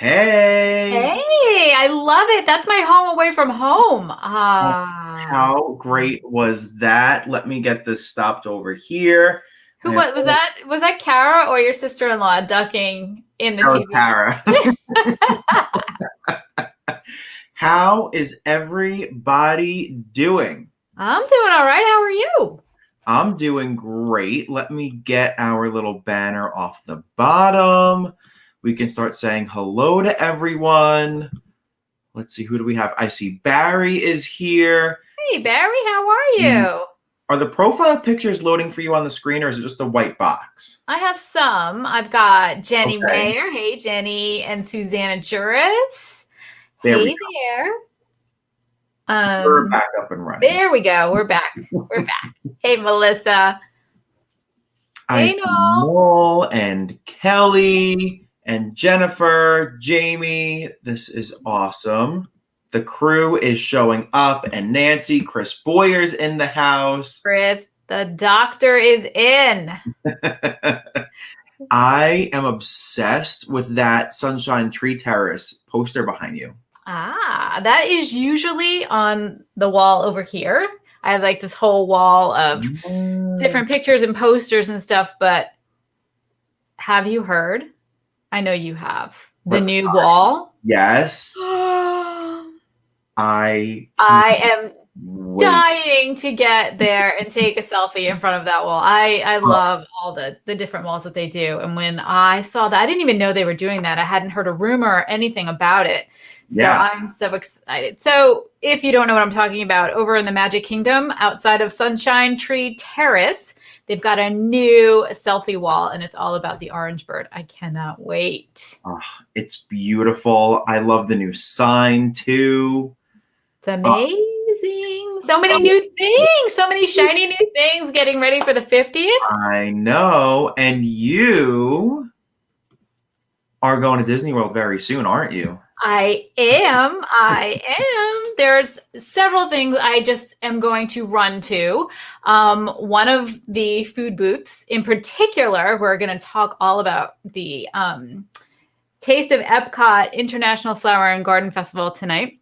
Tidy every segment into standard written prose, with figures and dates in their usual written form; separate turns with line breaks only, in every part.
Hey,
Hey, I love it. That's my home away from home.
how great was that? Let me get this stopped over here.
Who what was that? Was that Kara or your sister-in-law ducking in the TV?
Tara. How is everybody doing?
I'm doing all right. How are you?
I'm doing great. Let me get our little banner off the bottom. We can start saying hello to everyone. Let's see, who do we have? I see Barry is here.
Hey, Barry, how are you?
Are the profile pictures loading for you on the screen, or is it just a white box?
I have some. I've got Jenny
Okay,
Mayer. Hey, Jenny and Susanna Juris.
there we
Hey
go.
there.
We're back up and running.
There we go. We're back. We're back. Hey, Melissa.
I
Hey,
see
Noel.
Noel and Kelly and Jennifer, Jamie. This is awesome. The crew is showing up, and Nancy, Chris Boyer's in the house.
Chris, the doctor is in.
I am obsessed with that Sunshine Tree Terrace poster behind you.
That is usually on the wall over here. I have like this whole wall of different pictures and posters and stuff, but have you heard? I know you have. The
Let's
new
try.
wall.
Yes,
I
I
am
wait.
dying to get there and take a selfie in front of that wall. I love all the different walls that they do. And when I saw that, I didn't even know they were doing that. I hadn't heard a rumor or anything about it. So
Yeah.
I'm so excited. So if you don't know what I'm talking about, over in the Magic Kingdom, outside of Sunshine Tree Terrace, they've got a new selfie wall, and it's all about the orange bird. I cannot wait.
Oh, it's beautiful. I love the new sign too.
It's amazing. So many new things, so many shiny new things getting ready for the 50th.
I know. And you are going to Disney World very soon, aren't you?
I am. I am. There's several things I just am going to run to. One of the food booths in particular, we're going to talk all about the Taste of Epcot International Flower and Garden Festival tonight.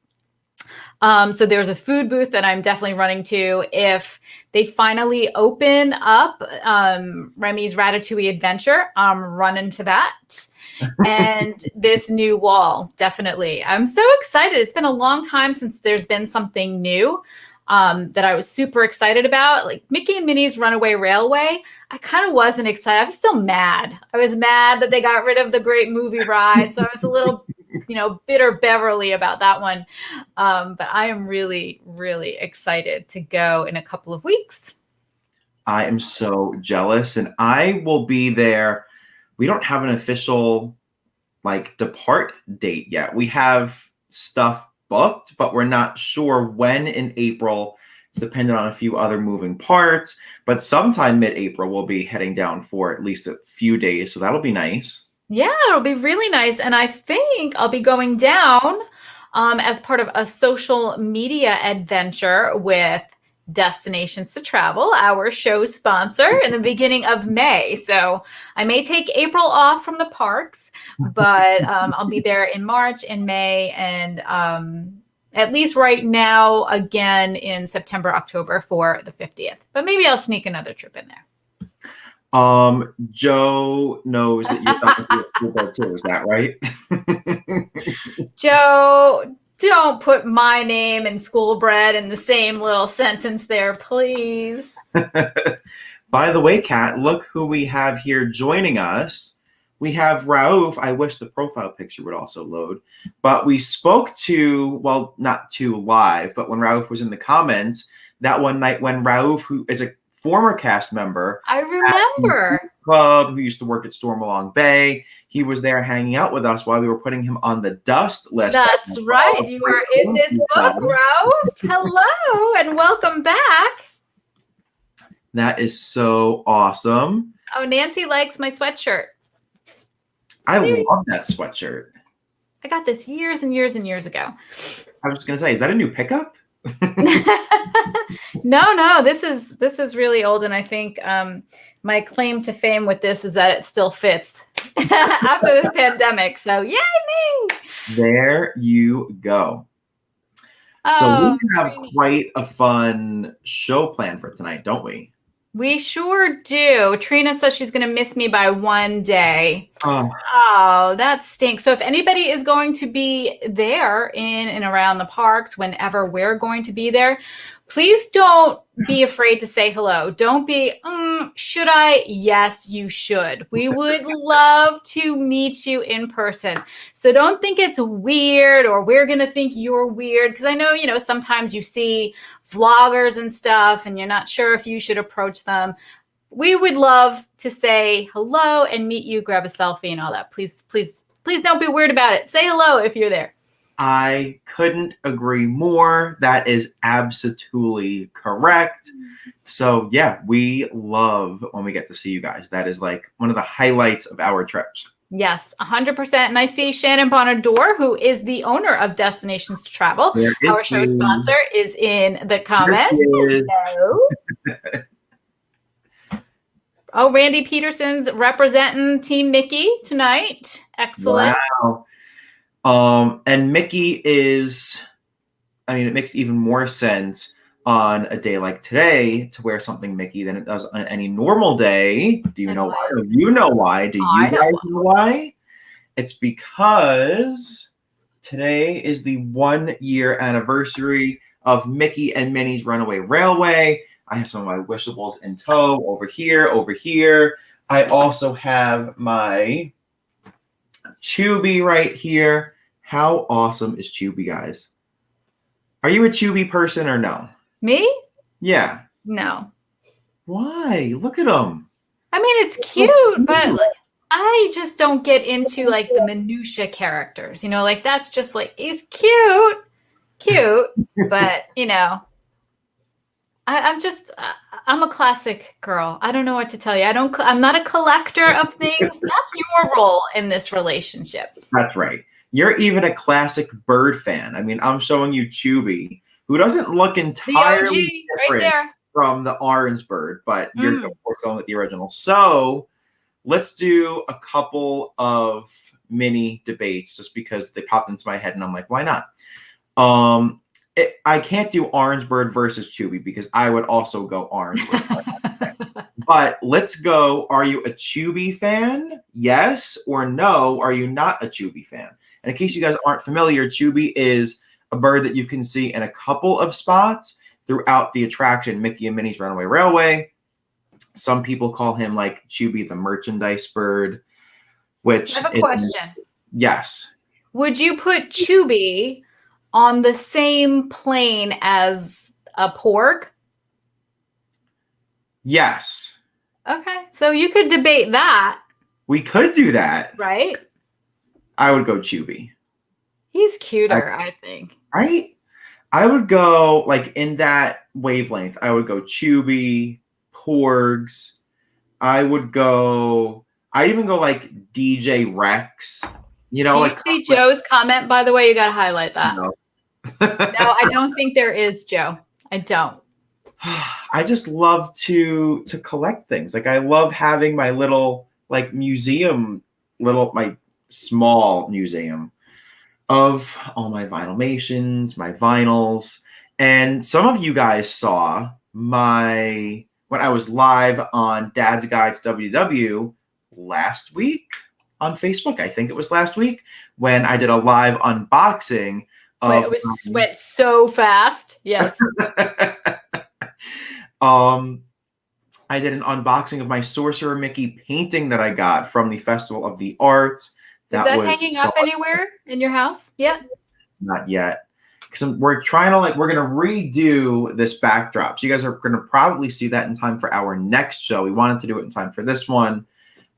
So there's a food booth that I'm definitely running to. If they finally open up Remy's Ratatouille Adventure, I'm running to that. And this new wall, definitely. I'm so excited. It's been a long time since there's been something new that I was super excited about. Like Mickey and Minnie's Runaway Railway, I kind of wasn't excited. I was still mad. I was mad that they got rid of the great movie ride. So I was a little, bitter Beverly about that one. But I am really, really excited to go in a couple of weeks.
I am so jealous, and I will be there. We don't have an official depart date yet. We have stuff booked, but we're not sure when in April. It's dependent on a few other moving parts, but sometime mid-April we'll be heading down for at least a few days, so that'll be nice.
Yeah, it'll be really nice. And I think I'll be going down as part of a social media adventure with Destinations to Travel, our show sponsor, in the beginning of May. So I may take April off from the parks, but I'll be there in March and May, and at least right now, again in September, October for the 50th. But maybe I'll sneak another trip in there.
Joe knows that you're not going to be a school board too. Is that right?
Joe, don't put my name and school bread in the same little sentence there, please.
By the way, Kat, look who we have here joining us. We have Raouf. I wish the profile picture would also load. But we spoke to, well, not too live, but when Raouf was in the comments, that one night when Raouf, who is a former cast member
I remember.
Club, who used to work at Stormalong Bay, he was there hanging out with us while we were putting him on the dust list.
That's right. You are in this book, Raouf. Hello and welcome back.
That is so awesome.
Oh, Nancy likes my sweatshirt.
I love that sweatshirt.
I got this years and years and years ago.
I was just going to say, is that a new pickup?
No, this is really old, and I think my claim to fame with this is that it still fits after this pandemic. So yay me!
There you go. So
Oh,
we have quite a fun show planned for tonight, don't we?
we sure do. Trina says she's going to miss me by 1 day.
Oh,
Oh, that stinks. So if anybody is going to be there in and around the parks whenever we're going to be there, please don't be afraid to say hello. Don't be, should I? Yes, you should. We would love to meet you in person. So don't think it's weird or we're going to think you're weird. Because I know, sometimes you see vloggers and stuff and you're not sure if you should approach them. We would love to say hello and meet you, grab a selfie and all that. Please don't be weird about it. Say hello if you're there.
I couldn't agree more. That is absolutely correct. So yeah, we love when we get to see you guys. That is like one of the highlights of our trips.
Yes, 100%. And I see Shannon Bonador, who is the owner of Destinations to Travel. Our show sponsor is in the comments. Hello. Oh, Randy Peterson's representing Team Mickey tonight. Excellent.
Wow. And Mickey is, it makes even more sense on a day like today to wear something Mickey than it does on any normal day. Do you know why? Or you know why? Do you guys know why? It's because today is the 1-year anniversary of Mickey and Minnie's Runaway Railway. I have some of my wishables in tow over here. I also have my Chubby right here. How awesome is Chubby, guys? Are you a Chubby person or no?
Me?
Yeah.
No.
Why? Look at him.
It's cute, but I just don't get into like the minutia characters. That's just like, he's cute, but I'm a classic girl. I don't know what to tell you. I'm not a collector of things. That's your role in this relationship.
That's right. You're even a classic bird fan. I'm showing you Chubby, who doesn't look entirely different right from the orange bird, but you're of course going with the original. So let's do a couple of mini debates just because they popped into my head and I'm like, why not? I can't do orange bird versus Chubby because I would also go orange bird. But let's go. Are you a Chubby fan? Yes or no? Are you not a Chubby fan? And in case you guys aren't familiar, Chubby is a bird that you can see in a couple of spots throughout the attraction, Mickey and Minnie's Runaway Railway. Some people call him like Chubby the merchandise bird, which
I have a question.
Yes.
Would you put Chubby on the same plane as a porg?
Yes.
Okay. So you could debate that.
We could do that.
Right?
I would go Chubby.
He's cuter, I think.
Right? I would go like in that wavelength. I would go Chubby, porgs. I'd even go like DJ Rex. Do
you see Joe's comment, by the way? You got to highlight that.
No.
No, I don't think there is, Joe. I don't.
I just love to collect things. Like I love having my little like museum, my small museum of all my Vinylmations, my vinyls. And some of you guys saw when I was live on Dad's Guide to WW last week on Facebook. I think it was last week when I did a live unboxing of
it went so fast. Yes.
I did an unboxing of my Sorcerer Mickey painting that I got from the Festival of the Arts.
Is that hanging up anywhere in your house yet?
Not yet. Because we're trying to we're going to redo this backdrop. So you guys are going to probably see that in time for our next show. We wanted to do it in time for this one.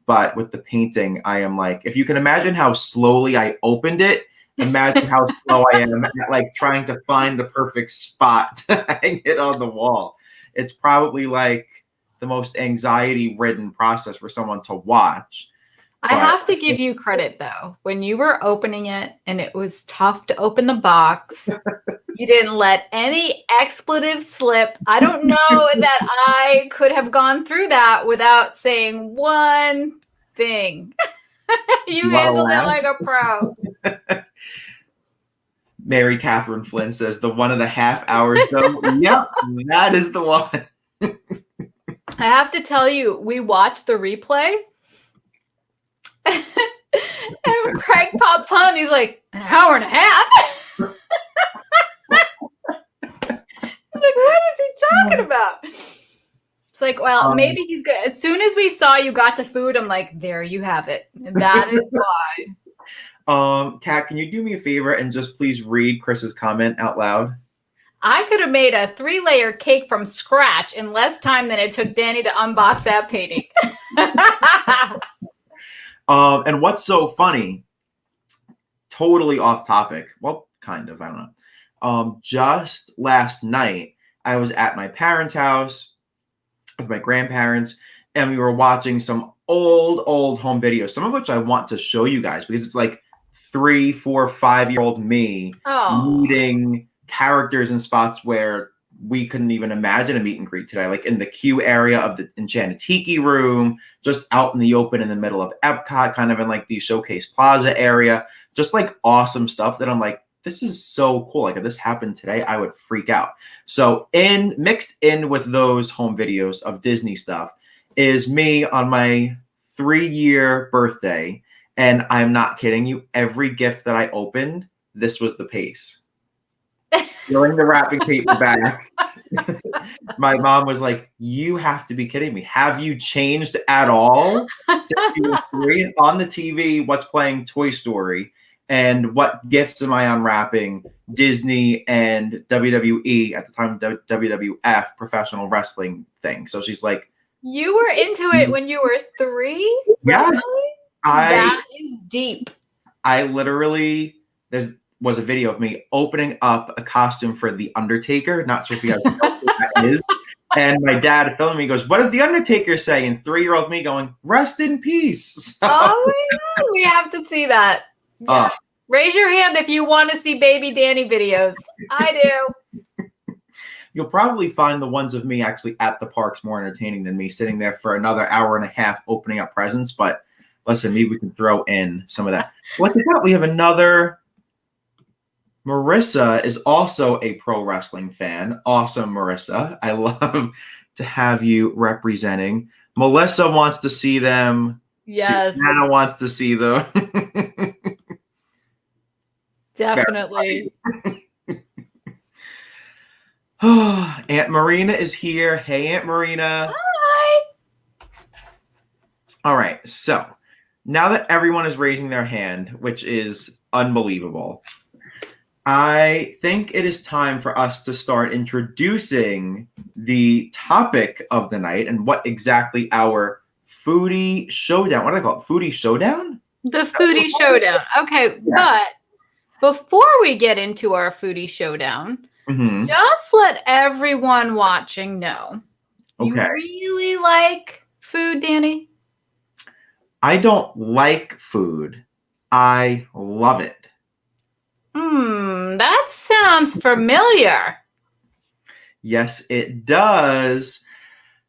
But with the painting, I am if you can imagine how slowly I opened it, imagine how slow I am at trying to find the perfect spot to hang it on the wall. It's probably the most anxiety-ridden process for someone to watch.
I have to give you credit though. When you were opening it and it was tough to open the box, you didn't let any expletive slip. I don't know that I could have gone through that without saying one thing. You handled it like a pro.
Mary Catherine Flynn says the 1.5 hour show. Yep, that is the one.
I have to tell you, we watched the replay. And Craig pops on. He's like, an hour and a half. He's like, what is he talking about? It's like, well, maybe he's good. As soon as we saw you got to food, I'm like, there you have it. And that is why.
Kat, can you do me a favor and just please read Chris's comment out loud?
I could have made a 3-layer cake from scratch in less time than it took Danny to unbox that painting.
And what's so funny, totally off topic. Well, kind of, I don't know. Just last night, I was at my parents' house with my grandparents, and we were watching some old home videos, some of which I want to show you guys because it's like 3, 4, 5-year-old me meeting characters in spots where we couldn't even imagine a meet and greet today, like in the queue area of the Enchanted Tiki room, just out in the open in the middle of Epcot, kind of in like the Showcase Plaza area, just like awesome stuff that I'm like, this is so cool. Like if this happened today, I would freak out. So mixed in with those home videos of Disney stuff is me on my 3-year birthday. And I'm not kidding you. Every gift that I opened, this was the pace. Peeling the wrapping paper back. My mom was like, you have to be kidding me. Have you changed at all? On the TV, what's playing? Toy Story. And what gifts am I unwrapping? Disney and WWE, at the time, WWF, professional wrestling thing. So she's like,
you were into it when you were 3?
Yes.
That is deep.
I literally, was a video of me opening up a costume for The Undertaker. Not sure if you guys know who that is. And my dad filming me goes, what does The Undertaker say? And 3-year-old me going, rest in peace. So,
oh my God, we have to see that. Yeah. Raise your hand if you want to see baby Danny videos. I do.
You'll probably find the ones of me actually at the parks more entertaining than me sitting there for another hour and a half opening up presents. But listen, maybe we can throw in some of that. Look at that. We have another. Marissa is also a pro wrestling fan. Awesome, Marissa. I love to have you representing. Melissa wants to see them.
Yes.
Anna wants to see them.
Definitely.
Aunt Marina is here. Hey, Aunt Marina.
Hi.
All right. So now that everyone is raising their hand, which is unbelievable, I think it is time for us to start introducing the topic of the night and what exactly our foodie showdown. What do I call it? Foodie showdown?
The foodie showdown. Okay, yeah. But before we get into our foodie showdown, just let everyone watching know.
Okay.
You really like food, Danny?
I don't like food. I love it.
That sounds familiar.
Yes, it does.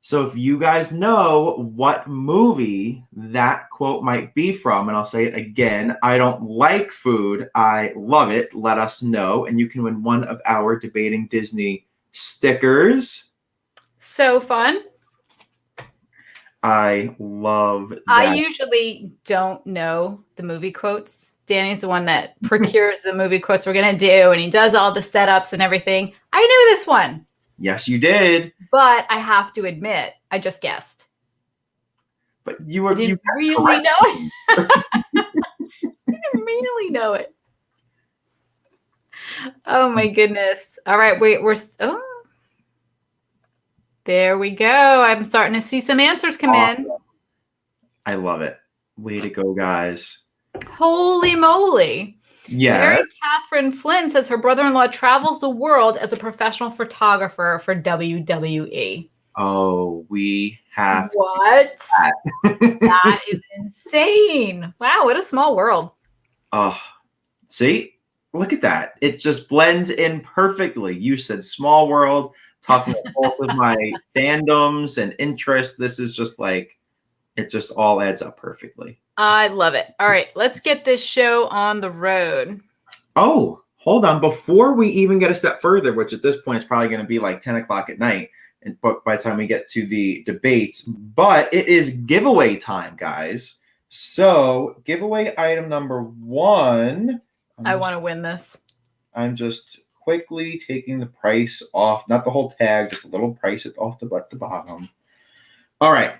So if you guys know what movie that quote might be from, and I'll say it again, I don't like food, I love it, let us know. And you can win one of our Debating Disney stickers.
So fun.
I love that.
I usually don't know the movie quotes. Danny's the one that procures the movie quotes we're going to do, and he does all the setups and everything. I knew this one.
Yes, you did.
But I have to admit, I just guessed.
But you were
you really know it. I didn't really know it. Oh my goodness. All right, wait, there we go. I'm starting to see some answers come in.
I love it. Way to go, guys.
Holy moly.
Yeah.
Mary Catherine Flynn says her brother-in-law travels the world as a professional photographer for WWE.
Oh, we have
What?
that.
That is insane. Wow, what a small world.
Oh, see, look at that. It just blends in perfectly. You said small world, talking about both of my fandoms and interests. This is just like, it just all adds up perfectly.
I love it. All right, let's get this show on the road.
Oh, hold on. Before we even get a step further, which at this point is probably going to be like 10 o'clock at night, and by the time we get to the debates, but it is giveaway time, guys. So, giveaway item number 1.
I want to win this.
I'm just quickly taking the price off, not the whole tag, just a little price off the bottom. All right.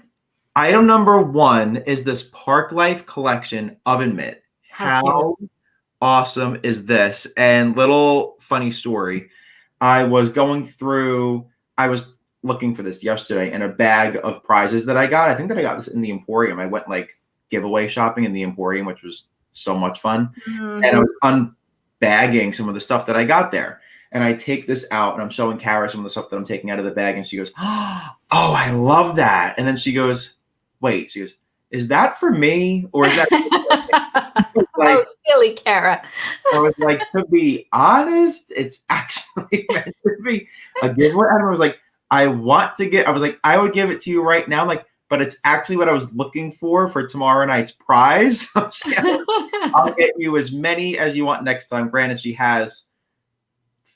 Item number 1 is this Park Life Collection oven mitt. How awesome is this? And little funny story. I was looking for this yesterday and a bag of prizes that I got. I think that I got this in the Emporium. I went like giveaway shopping in the Emporium, which was so much fun.
Mm-hmm.
And I was unbagging some of the stuff that I got there. And I take this out and I'm showing Kara some of the stuff that I'm taking out of the bag. And she goes, oh, I love that. And then she goes, wait, she goes, is that for me? Or is that
like, oh, silly Kara.
I was like, to be honest, it's actually meant to be a giveaway. And I was like, I would give it to you right now. Like, but it's actually what I was looking for tomorrow night's prize. I'll get you as many as you want next time. Granted, she has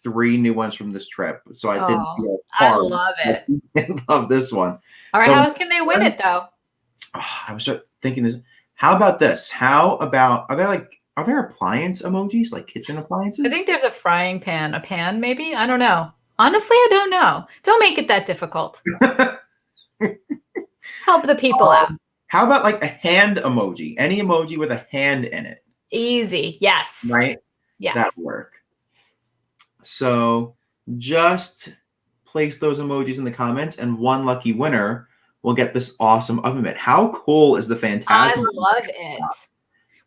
3 new ones from this trip. So I didn't feel hard.
I love it.
I love this one.
All right, so, how can they win it though?
I was just thinking this. How about this? Are there appliance emojis, like kitchen appliances?
I think there's a frying pan, a pan maybe? I don't know. Honestly, I don't know. Don't make it that difficult. Help the people out.
How about like a hand emoji? Any emoji with a hand in it.
Easy. Yes.
Right?
Yes.
That'll work. So just place those emojis in the comments and one lucky winner will get this awesome oven mitt. How cool is the Phantasm?
I love it.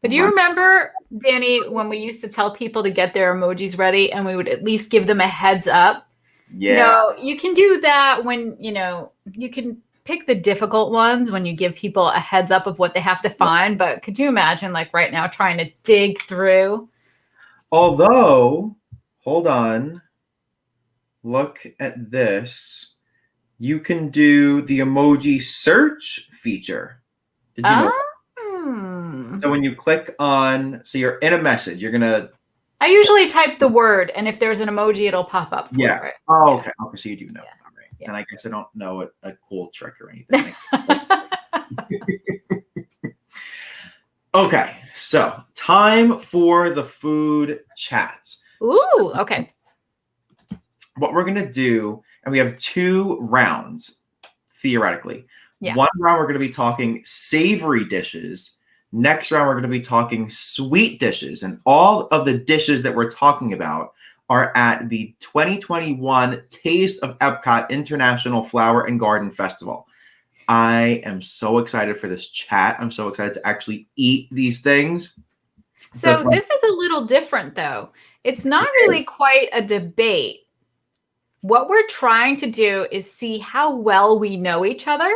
But do you remember, Danny, when we used to tell people to get their emojis ready and we would at least give them a heads up?
Yeah.
You can do that when, you can pick the difficult ones when you give people a heads up of what they have to find. But could you imagine like right now trying to dig through?
Although, hold on, look at this. You can do the emoji search feature. Did you know? So when you click on, so you're in a message, you're gonna.
I usually type the word, and if there's an emoji, it'll pop up.
Yeah. Oh, okay. Okay, so you do know. Yeah. All right. Yeah. And I guess I don't know a cool trick or anything. Okay, so time for the food chats.
Ooh, okay.
What we're gonna do, and we have 2 rounds, theoretically. Yeah. One round we're gonna be talking savory dishes. Next round we're gonna be talking sweet dishes, and all of the dishes that we're talking about are at the 2021 Taste of Epcot International Flower and Garden Festival. I am so excited for this chat. I'm so excited to actually eat these things.
So this is a little different though. It's not really quite a debate. What we're trying to do is see how well we know each other.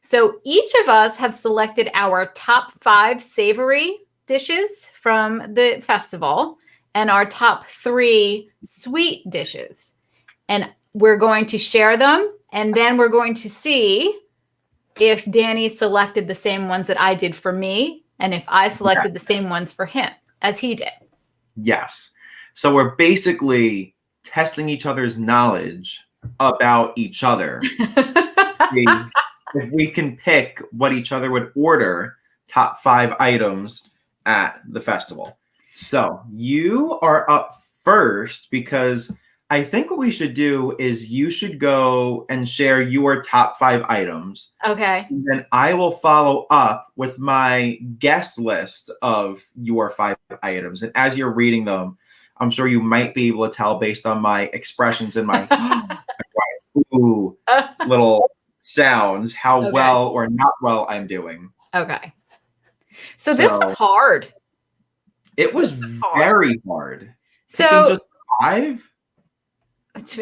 So each of us have selected our top 5 savory dishes from the festival and our top 3 sweet dishes. And we're going to share them. And then we're going to see if Danny selected the same ones that I did for me and if I selected the same ones for him as he did.
Yes. So we're basically testing each other's knowledge about each other. If we can pick what each other would order, top 5 items at the festival. So you are up first because I think what we should do is you should go and share your top 5 items.
Okay.
And then I will follow up with my guest list of your 5 items. And as you're reading them, I'm sure you might be able to tell based on my expressions and my ooh, little sounds how well or not well I'm doing.
Okay. So this was hard.
It was very hard.
So
just 5?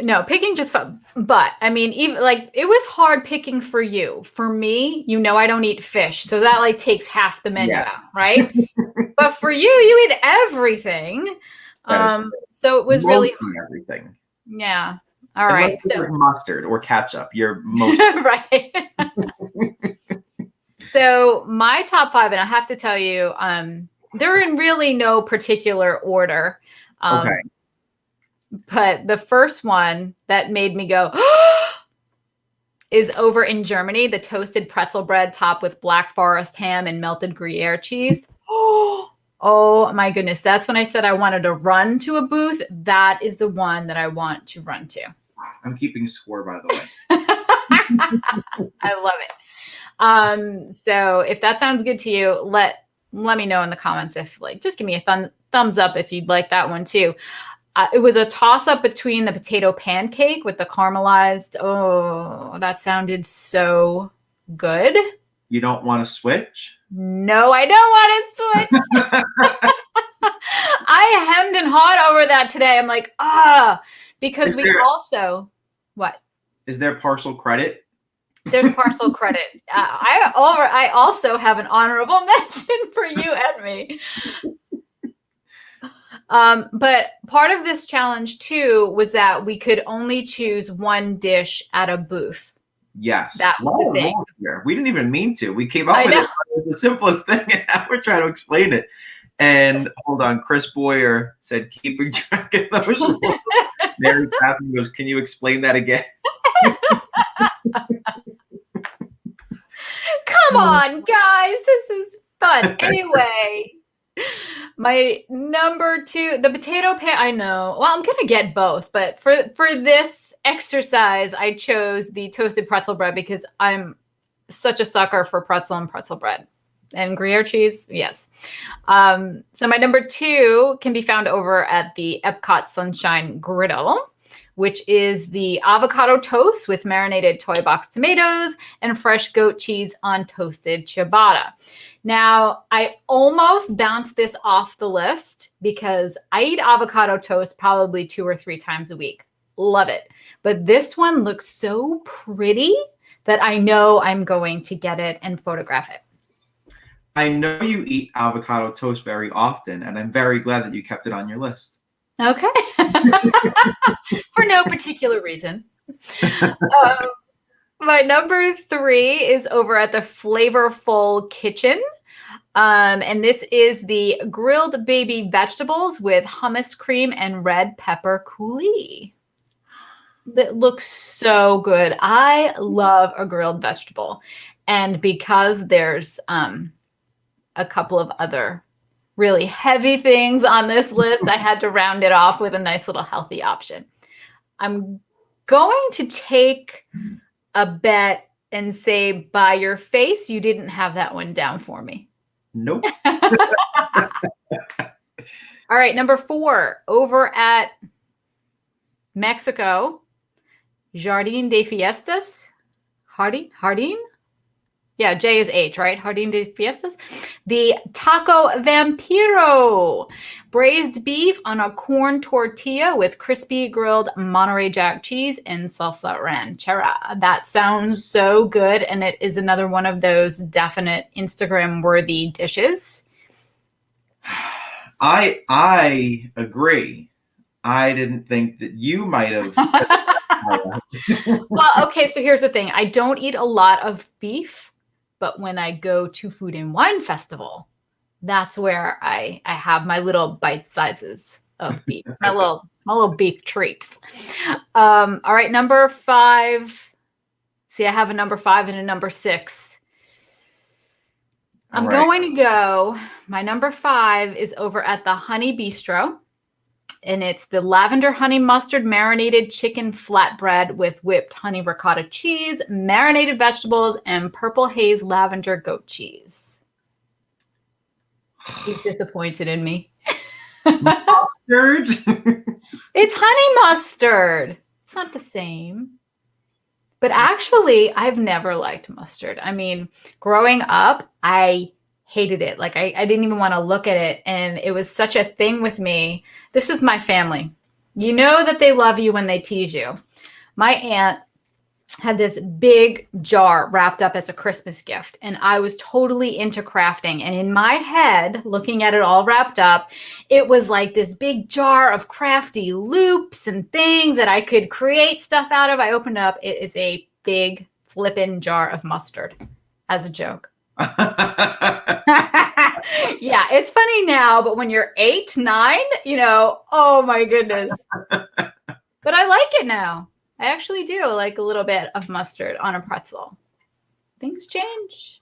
No, picking just fun. But I mean, even like it was hard picking for you. For me, I don't eat fish. So that like takes half the menu
Yeah.
out, right? But for you eat everything.
That is
So it was really
mostly everything.
Yeah. All
Unless
right.
it's
So
like mustard or ketchup, you're most
right. So my top 5, and I have to tell you, they're in really no particular order.
okay.
But the first one that made me go is over in Germany, the toasted pretzel bread topped with Black Forest ham and melted Gruyere cheese. Oh my goodness. That's when I said I wanted to run to a booth. That is the one that I want to run to.
I'm keeping score, by the way.
I love it. So if that sounds good to you, let me know in the comments. If like, just give me a thumbs up if you'd like that one too. It was a toss up between the potato pancake with the caramelized. Oh, that sounded so good.
You don't want to switch?
No, I don't want to switch. I hemmed and hawed over that today. I'm like, because what?
Is there partial credit?
There's partial credit. I also have an honorable mention for you and me. But part of this challenge too was that we could only choose one dish at a booth.
Yes.
That was the thing.
We didn't even mean to. We came up with it. It was the simplest thing, and now we're trying to explain it. And hold on, Chris Boyer said, keeping track of those rules. Mary Catherine goes, can you explain that again?
Come on, guys. This is fun. Anyway, my number 2, the potato pan. I know. Well, I'm going to get both. But for this exercise, I chose the toasted pretzel bread because I'm such a sucker for pretzel and pretzel bread. And Gruyere cheese, yes. So my number 2 can be found over at the Epcot Sunshine Griddle, which is the avocado toast with marinated toy box tomatoes and fresh goat cheese on toasted ciabatta. Now, I almost bounced this off the list because I eat avocado toast probably 2 or 3 times a week. Love it. But this one looks so pretty that I know I'm going to get it and photograph it.
I know you eat avocado toast very often, and I'm very glad that you kept it on your list.
Okay. For no particular reason. My number 3 is over at the Flavorful Kitchen. And this is the grilled baby vegetables with hummus cream and red pepper coulis. That looks so good. I love a grilled vegetable. And because there's a couple of other really heavy things on this list, I had to round it off with a nice little healthy option. I'm going to take a bet and say, by your face, you didn't have that one down for me.
Nope.
All right, number 4, over at Mexico, Jardín de Fiestas. Jardín? Yeah, J is H, right? Jardín de Fiestas. The Taco Vampiro. Braised beef on a corn tortilla with crispy grilled Monterey Jack cheese and salsa ranchera. That sounds so good. And it is another one of those definite Instagram-worthy dishes.
I agree. I didn't think that you might have.
Well, okay, so here's the thing. I don't eat a lot of beef. But when I go to Food and Wine Festival, that's where I have my little bite sizes of beef, my little beef treats. All right, number 5. See, I have a number 5 and a number 6. I'm going to go. My number 5 is over at the Honey Bistro. And it's the lavender honey mustard marinated chicken flatbread with whipped honey ricotta cheese, marinated vegetables, and purple haze lavender goat cheese. He's disappointed in me.
Mustard?
It's honey mustard. It's not the same. But actually, I've never liked mustard. I mean, growing up, I hated it. I didn't even want to look at it. And it was such a thing with me. This is my family. You know that they love you when they tease you. My aunt had this big jar wrapped up as a Christmas gift, and I was totally into crafting. And in my head, looking at it all wrapped up, it was like this big jar of crafty loops and things that I could create stuff out of. I opened it up. It is a big flippin' jar of mustard as a joke. Yeah, it's funny now, but when you're 8, 9, oh my goodness. But I like it now. I actually do like a little bit of mustard on a pretzel. Things change.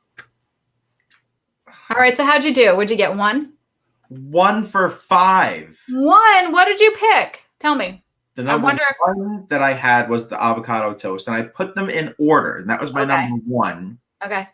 All right, so how'd you do? Would you get 1?
1 for 5.
1? What did you pick? Tell me.
The number one that I had was the avocado toast, and I put them in order, and that was my number 1.
Okay.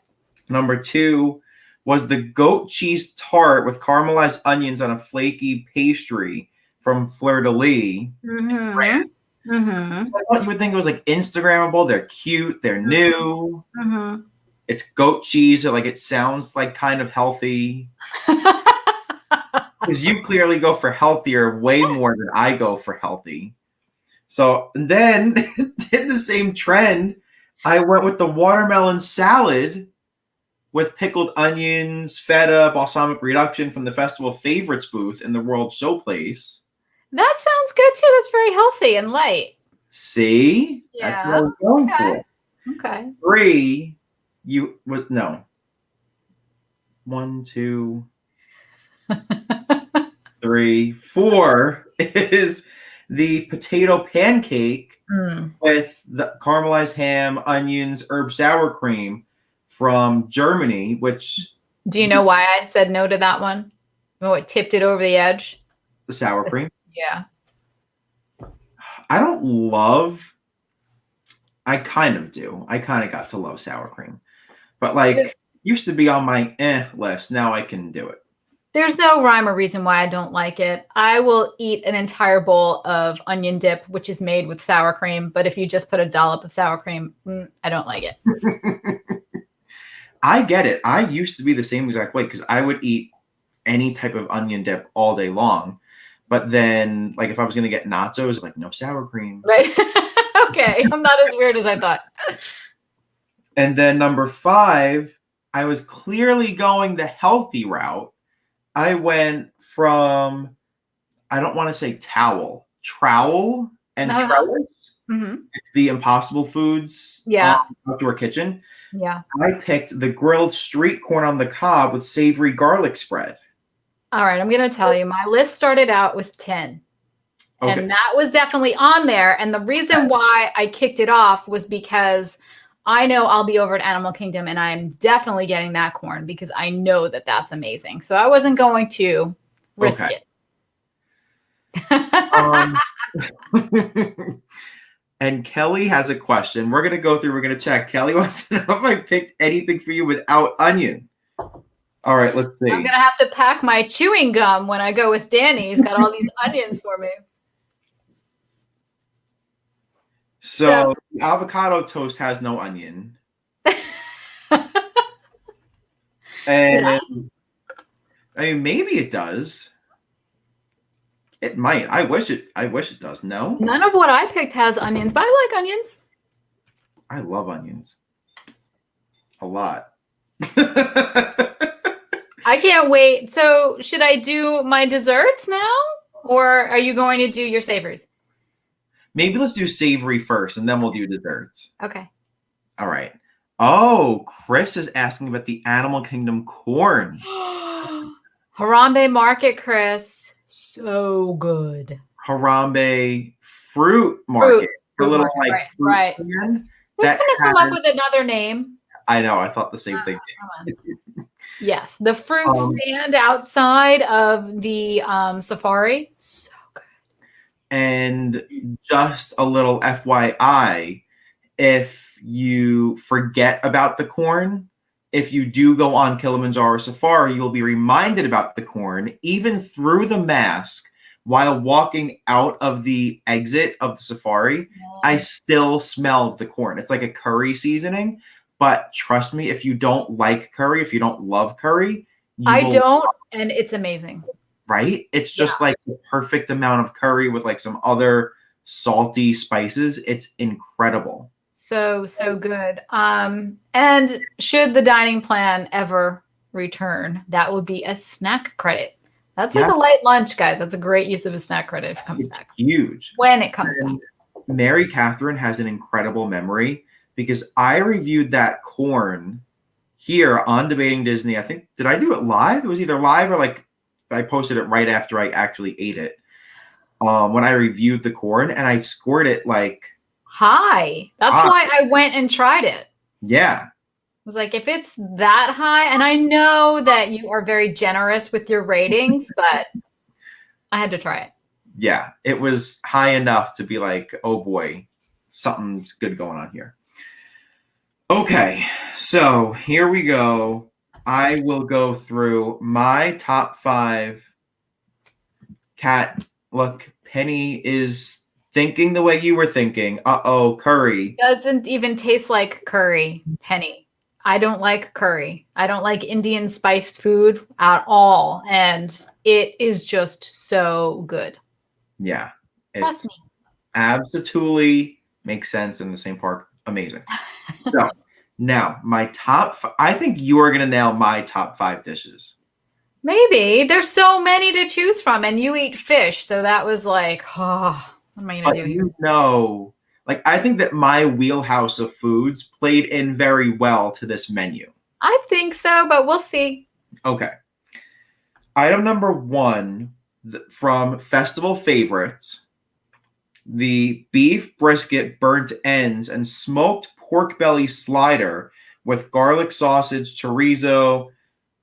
Number 2 was the goat cheese tart with caramelized onions on a flaky pastry from Fleur de Lis.
Mm-hmm. Mm-hmm.
So I thought you would think it was like Instagrammable. They're cute. They're new.
Mm-hmm.
It's goat cheese. So like it sounds like kind of healthy. Because you clearly go for healthier way more than I go for healthy. So then in the same trend, I went with the watermelon salad with pickled onions, feta, balsamic reduction from the Festival of Favorites booth in the World Showplace.
That sounds good too. That's very healthy and light.
See?
Yeah.
That's what I was going for.
Okay.
3, no. 1, 2, 3, 4 is the potato pancake with the caramelized ham, onions, herb sour cream from Germany, which...
Do you know why I said no to that one? What tipped it over the edge?
The sour cream?
Yeah.
I don't love... I kind of do. I kind of got to love sour cream. But like, used to be on my list. Now I can do it.
There's no rhyme or reason why I don't like it. I will eat an entire bowl of onion dip, which is made with sour cream. But if you just put a dollop of sour cream, I don't like it.
I get it. I used to be the same exact way because I would eat any type of onion dip all day long. But then, like, if I was going to get nachos, it's like, no sour cream.
Right. Okay. I'm not as weird as I thought.
And then number 5, I was clearly going the healthy route. I went from, I don't want to say trowel and trellis.
Mm-hmm.
It's the Impossible Foods outdoor kitchen.
Yeah.
I picked the grilled street corn on the cob with savory garlic spread.
All right. I'm going to tell you, my list started out with 10. Okay. And that was definitely on there. And the reason why I kicked it off was because I know I'll be over at Animal Kingdom and I'm definitely getting that corn because I know that that's amazing. So I wasn't going to risk it.
And Kelly has a question. We're going to go through. We're going to check. Kelly wants to know if I picked anything for you without onion. All right, let's see.
I'm going to have to pack my chewing gum when I go with Danny. He's got all these onions for me.
So the avocado toast has no onion. And I mean, maybe it does. It might. I wish it does. No?
None of what I picked has onions, but I like onions.
I love onions. A lot.
I can't wait. So should I do my desserts now? Or are you going to do your savories?
Maybe let's do savory first, and then we'll do desserts.
Okay.
All right. Oh, Chris is asking about the Animal Kingdom corn.
Harambe Market, Chris. So good.
Harambe Fruit Market. The little fruit stand.
We couldn't come up with another name.
I know. I thought the same thing too.
Yes, the fruit stand outside of the safari. So good.
And just a little FYI, if you forget about the corn, if you do go on Kilimanjaro Safari, you'll be reminded about the corn, even through the mask, while walking out of the exit of the safari. I still smelled the corn. It's like a curry seasoning. But trust me, if you don't like curry, if you don't love curry,
I don't, and it's amazing.
right? It's just like the perfect amount of curry with like some other salty spices. It's incredible.
So good. And should the dining plan ever return, that would be a snack credit. That's like
Yeah,
a light lunch, guys. That's a great use of a snack credit if it comes
it's
back.
huge.
When it comes back.
Mary Catherine has an incredible memory because I reviewed that corn here on Debating Disney. I think, did I do it live? It was either live or like I posted it right after I actually ate it. When I reviewed the corn, and I scored it like
high. That's why I went and tried it.
Yeah.
I was like, if it's that high, and I know that you are very generous with your ratings, but I had to try it.
Yeah, it was high enough to be like, oh boy, something's good going on here. Okay, so here we go. I will go through my top 5. Kat, look, Penny is thinking the way you were thinking. Uh-oh, curry.
Doesn't even taste like curry, Penny. I don't like curry. I don't like Indian spiced food at all. And it is just so good.
Yeah.
Trust me.
Absolutely makes sense in the same park. Amazing. So now my I think you are going to nail my top 5 dishes.
Maybe. There's so many to choose from, and you eat fish. So that was like, oh, what am I going to do here?
Like, I think that my wheelhouse of foods played in very well to this menu.
I think so, but we'll see.
Okay. Item number 1 from Festival Favorites, the beef brisket burnt ends and smoked pork belly slider with garlic sausage, chorizo,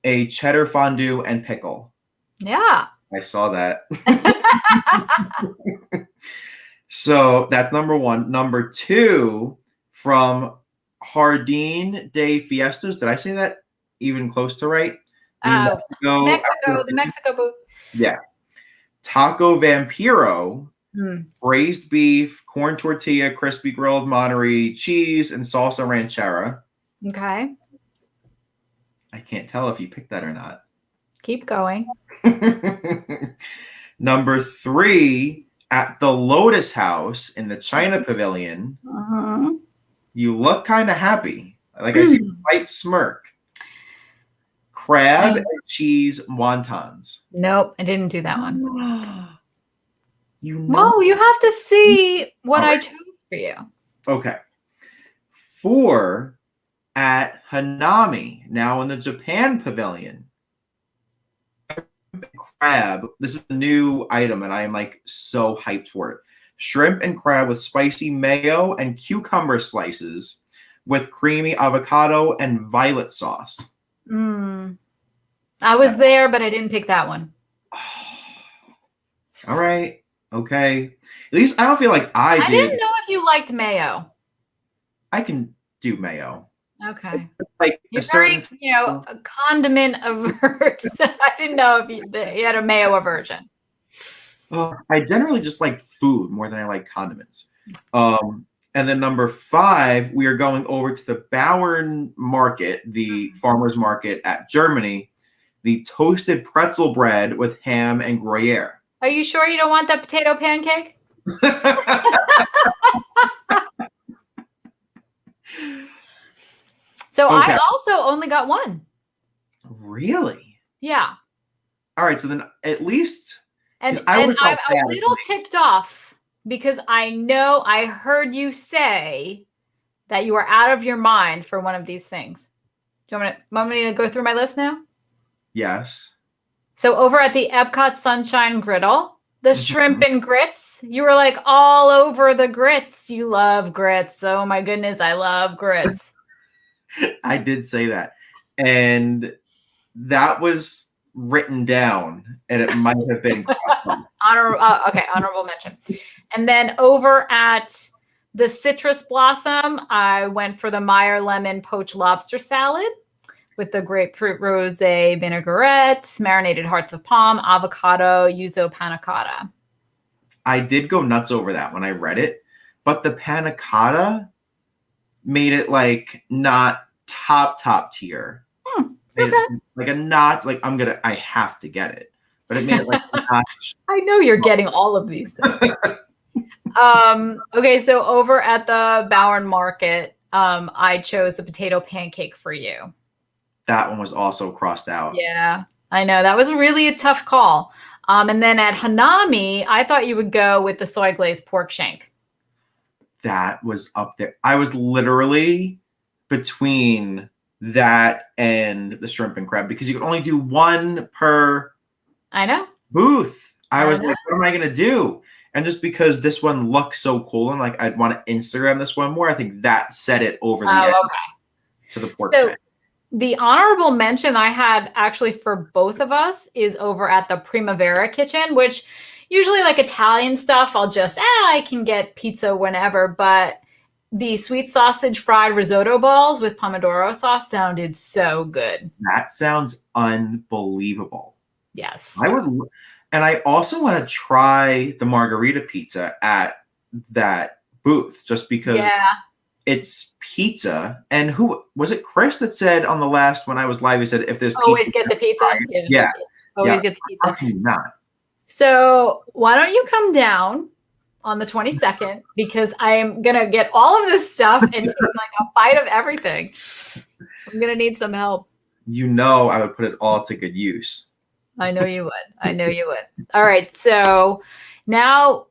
a cheddar fondue, and pickle.
Yeah.
I saw that. So that's number 1. Number 2 from Jardín de Fiestas. Did I say that even close to right?
The Mexico booth.
Yeah. Taco Vampiro, braised beef, corn tortilla, crispy grilled Monterey cheese, and salsa ranchera.
Okay.
I can't tell if you picked that or not.
Keep going.
Number 3, at the Lotus House in the China Pavilion. You look kind of happy. Like I see a slight smirk. Crab and cheese wontons.
Nope, I didn't do that one.
Well,
you have to see what I chose for you.
Okay. 4, at Hanami, now in the Japan Pavilion. Crab. This is a new item, and I am like so hyped for it. Shrimp and crab with spicy mayo and cucumber slices with creamy avocado and violet sauce.
I was there, but I didn't pick that one.
All right. Okay. At least I don't feel like I did.
I didn't know if you liked mayo.
I can do mayo.
Okay.
Like
you're very, a condiment avert. I didn't know if you had a mayo aversion.
I generally just like food more than I like condiments. And then number 5, we are going over to the Bauern Market, the farmer's market at Germany, the toasted pretzel bread with ham and Gruyere.
Are you sure you don't want that potato pancake? So okay. I also only got 1.
Really?
Yeah.
All right. So then at least...
And I'm a little ticked off because I know I heard you say that you are out of your mind for one of these things. Do you want me to go through my list now?
Yes.
So over at the Epcot Sunshine Griddle, the shrimp and grits, you were like all over the grits. You love grits. Oh my goodness, I love grits.
I did say that. And that was written down, and it might have been
honorable mention. And then over at the Citrus Blossom, I went for the Meyer lemon poached lobster salad with the grapefruit rosé vinaigrette, marinated hearts of palm, avocado, yuzu panna cotta.
I did go nuts over that when I read it, but the panna cotta made it like not top tier.
Okay.
Like a not like I have to get it. but it made it like a notch.
I know you're getting all of these things. Okay, so over at the Bowen Market, I chose a potato pancake for you.
That one was also crossed out.
Yeah, I know. That was really a tough call. And then at Hanami, I thought you would go with the soy glazed pork shank.
That was up there. I was literally between that and the shrimp and crab because you could only do one per
I know.
booth. I was
know.
like, what am I gonna do? And just because this one looks so cool and like I'd want to Instagram this one more, I think that set it over the edge to the pork shank.
The honorable mention I had actually for both of us is over at the Primavera Kitchen, which usually like Italian stuff, I'll just, I can get pizza whenever. But the sweet sausage fried risotto balls with pomodoro sauce sounded so good.
That sounds unbelievable.
Yes.
I would, and I also want to try the margarita pizza at that booth just because it's pizza. And who was it? Chris that said on the last when I was live, he said if there's
always
pizza,
get the pizza.
Yeah.
Always get the pizza.
How can you not?
So why don't you come down on the 22nd because I'm gonna get all of this stuff and take like a bite of everything. I'm gonna need some help.
You know I would put it all to good use.
I know you would. I know you would. All right. So now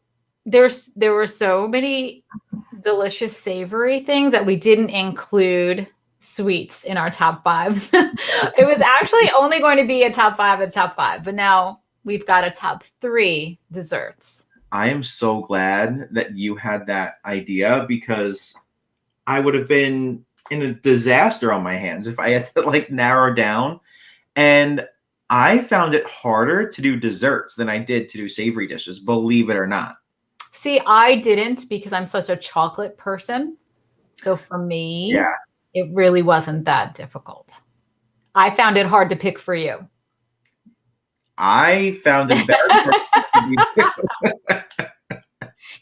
there were so many delicious savory things that we didn't include sweets in our top 5. It was actually only going to be a top 5, but now we've got a top 3 desserts.
I am so glad that you had that idea because I would have been in a disaster on my hands if I had to like narrow down. And I found it harder to do desserts than I did to do savory dishes, believe it or not.
See, I didn't because I'm such a chocolate person. So for me, it really wasn't that difficult. I found it hard to pick for you.
I found it better.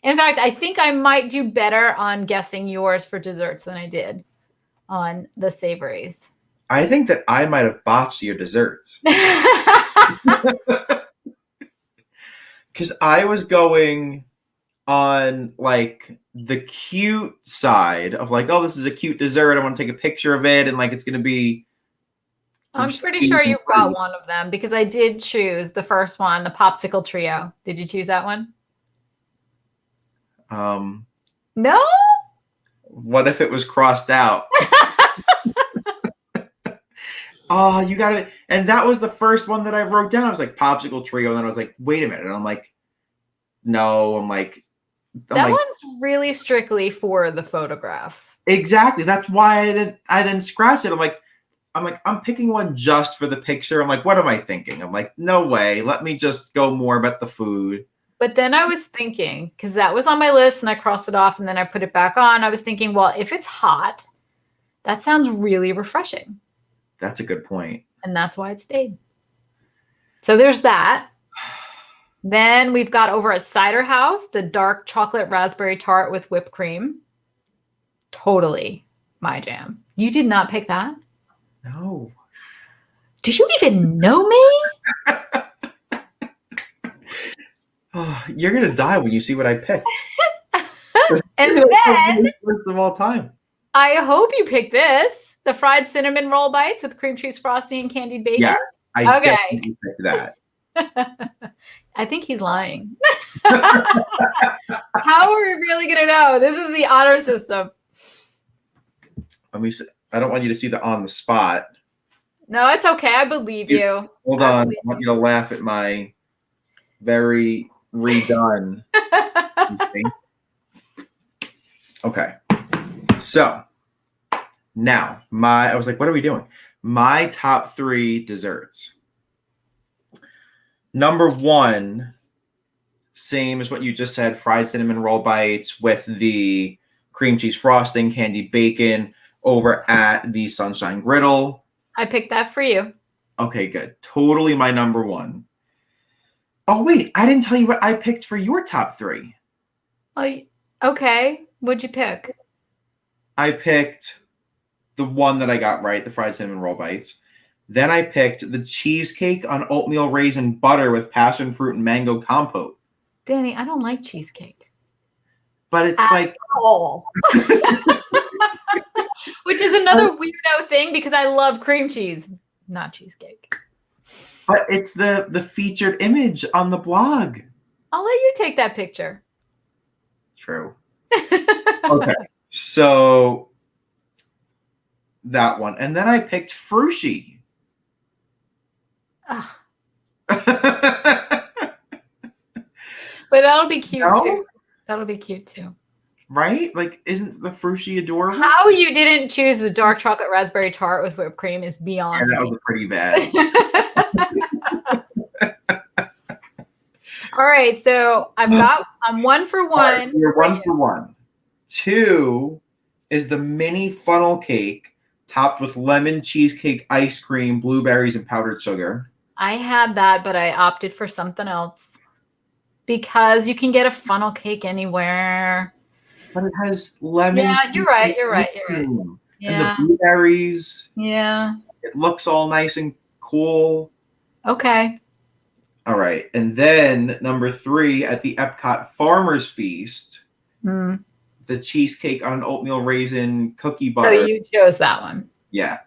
In fact, I think I might do better on guessing yours for desserts than I did on the savories.
I think that I might have botched your desserts. Because I was going on like the cute side of like, oh, this is a cute dessert. I want to take a picture of it and like it's going to be.
I'm pretty sure you got one of them because I did choose the first one, the popsicle trio. Did you choose that one? No?
What if it was crossed out? Oh, you got it. And that was the first one that I wrote down. I was like, popsicle trio. And then I was like, wait a minute. And I'm like, no,
that one's really strictly for the photograph.
Exactly. That's why I then scratched it. I'm picking one just for the picture. I'm like, what am I thinking? I'm like, no way. Let me just go more about the food.
But then I was thinking, because that was on my list and I crossed it off and then I put it back on. I was thinking, well, if it's hot, that sounds really refreshing.
That's a good point.
And that's why it stayed. So there's that. Then we've got over at Cider House, the dark chocolate raspberry tart with whipped cream. Totally my jam. You did not pick that?
No.
Did you even know me?
Oh, you're going to die when you see what I picked.
And then,
first of all time.
I hope you picked this. The fried cinnamon roll bites with cream cheese frosting and candied bacon.
Yeah, I definitely picked that.
I think he's lying. How are we really going to know? This is the honor system.
I don't want you to see the on the spot.
No, it's okay. I believe you.
Hold on. I want you to laugh at my very redone. Okay. So now I was like, what are we doing? My top 3 desserts. Number 1, same as what you just said, fried cinnamon roll bites with the cream cheese frosting, candied bacon over at the Sunshine Griddle.
I picked that for you.
Okay, good. Totally my number 1. Oh, wait. I didn't tell you what I picked for your top 3.
Oh, okay. What'd you pick?
I picked the one that I got right, the fried cinnamon roll bites. Then I picked the cheesecake on oatmeal raisin butter with passion fruit and mango compote.
Danny, I don't like cheesecake.
But it's
At
like
all. Which is another weirdo thing because I love cream cheese, not cheesecake.
But it's the featured image on the blog.
I'll let you take that picture.
True. Okay. So that one. And then I picked Frushi.
But that'll be cute too. That'll be cute too.
Right? Like, isn't the Frushi adorable?
How you didn't choose the dark chocolate raspberry tart with whipped cream is beyond me.
That was pretty bad.
All right, so I'm 1 for 1.
Right, you're 1 for 1. 2 is the mini funnel cake topped with lemon cheesecake ice cream, blueberries, and powdered sugar.
I had that, but I opted for something else because you can get a funnel cake anywhere.
But it has lemon.
Yeah, you're right.
Yeah. And
Yeah.
the blueberries.
Yeah.
It looks all nice and cool.
Okay.
All right. And then number 3 at the Epcot Farmers Feast, the cheesecake on an oatmeal raisin cookie butter.
So you chose that one.
Yeah.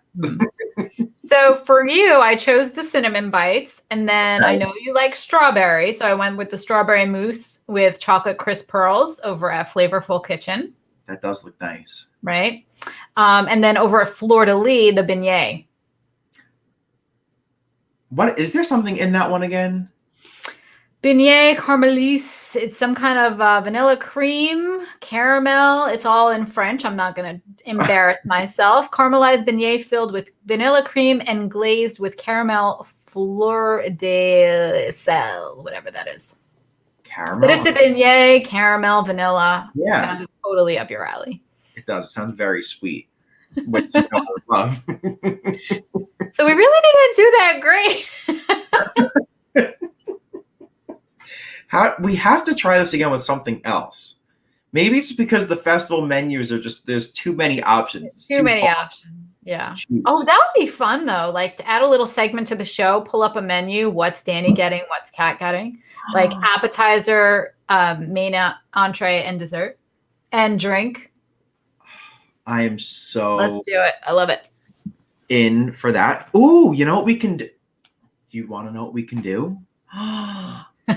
So for you, I chose the cinnamon bites, and then I know you like strawberry, so I went with the strawberry mousse with chocolate crisp pearls over at Flavorful Kitchen.
That does look nice.
Right? And then over at Fleur de Lis, the beignet.
What is there something in that one again?
Beignet Carmelis. It's some kind of vanilla cream, caramel. It's all in French. I'm not going to embarrass myself. Caramelized beignet filled with vanilla cream and glazed with caramel fleur de sel, whatever that is.
Caramel?
But it's a beignet, caramel, vanilla.
Yeah.
It sounds totally up your alley.
It does. It sounds very sweet, which you know I love.
So we really didn't do that great.
We have to try this again with something else. Maybe it's because the festival menus are there's too many options.
Too many options. Yeah. Oh, that would be fun though. Like to add a little segment to the show, pull up a menu. What's Danny getting? What's Kat getting? Like appetizer, main entree, and dessert, and drink.
I am so.
Let's do it. I love it.
In for that. Ooh, you know what we can do? Do you want to know what we can do?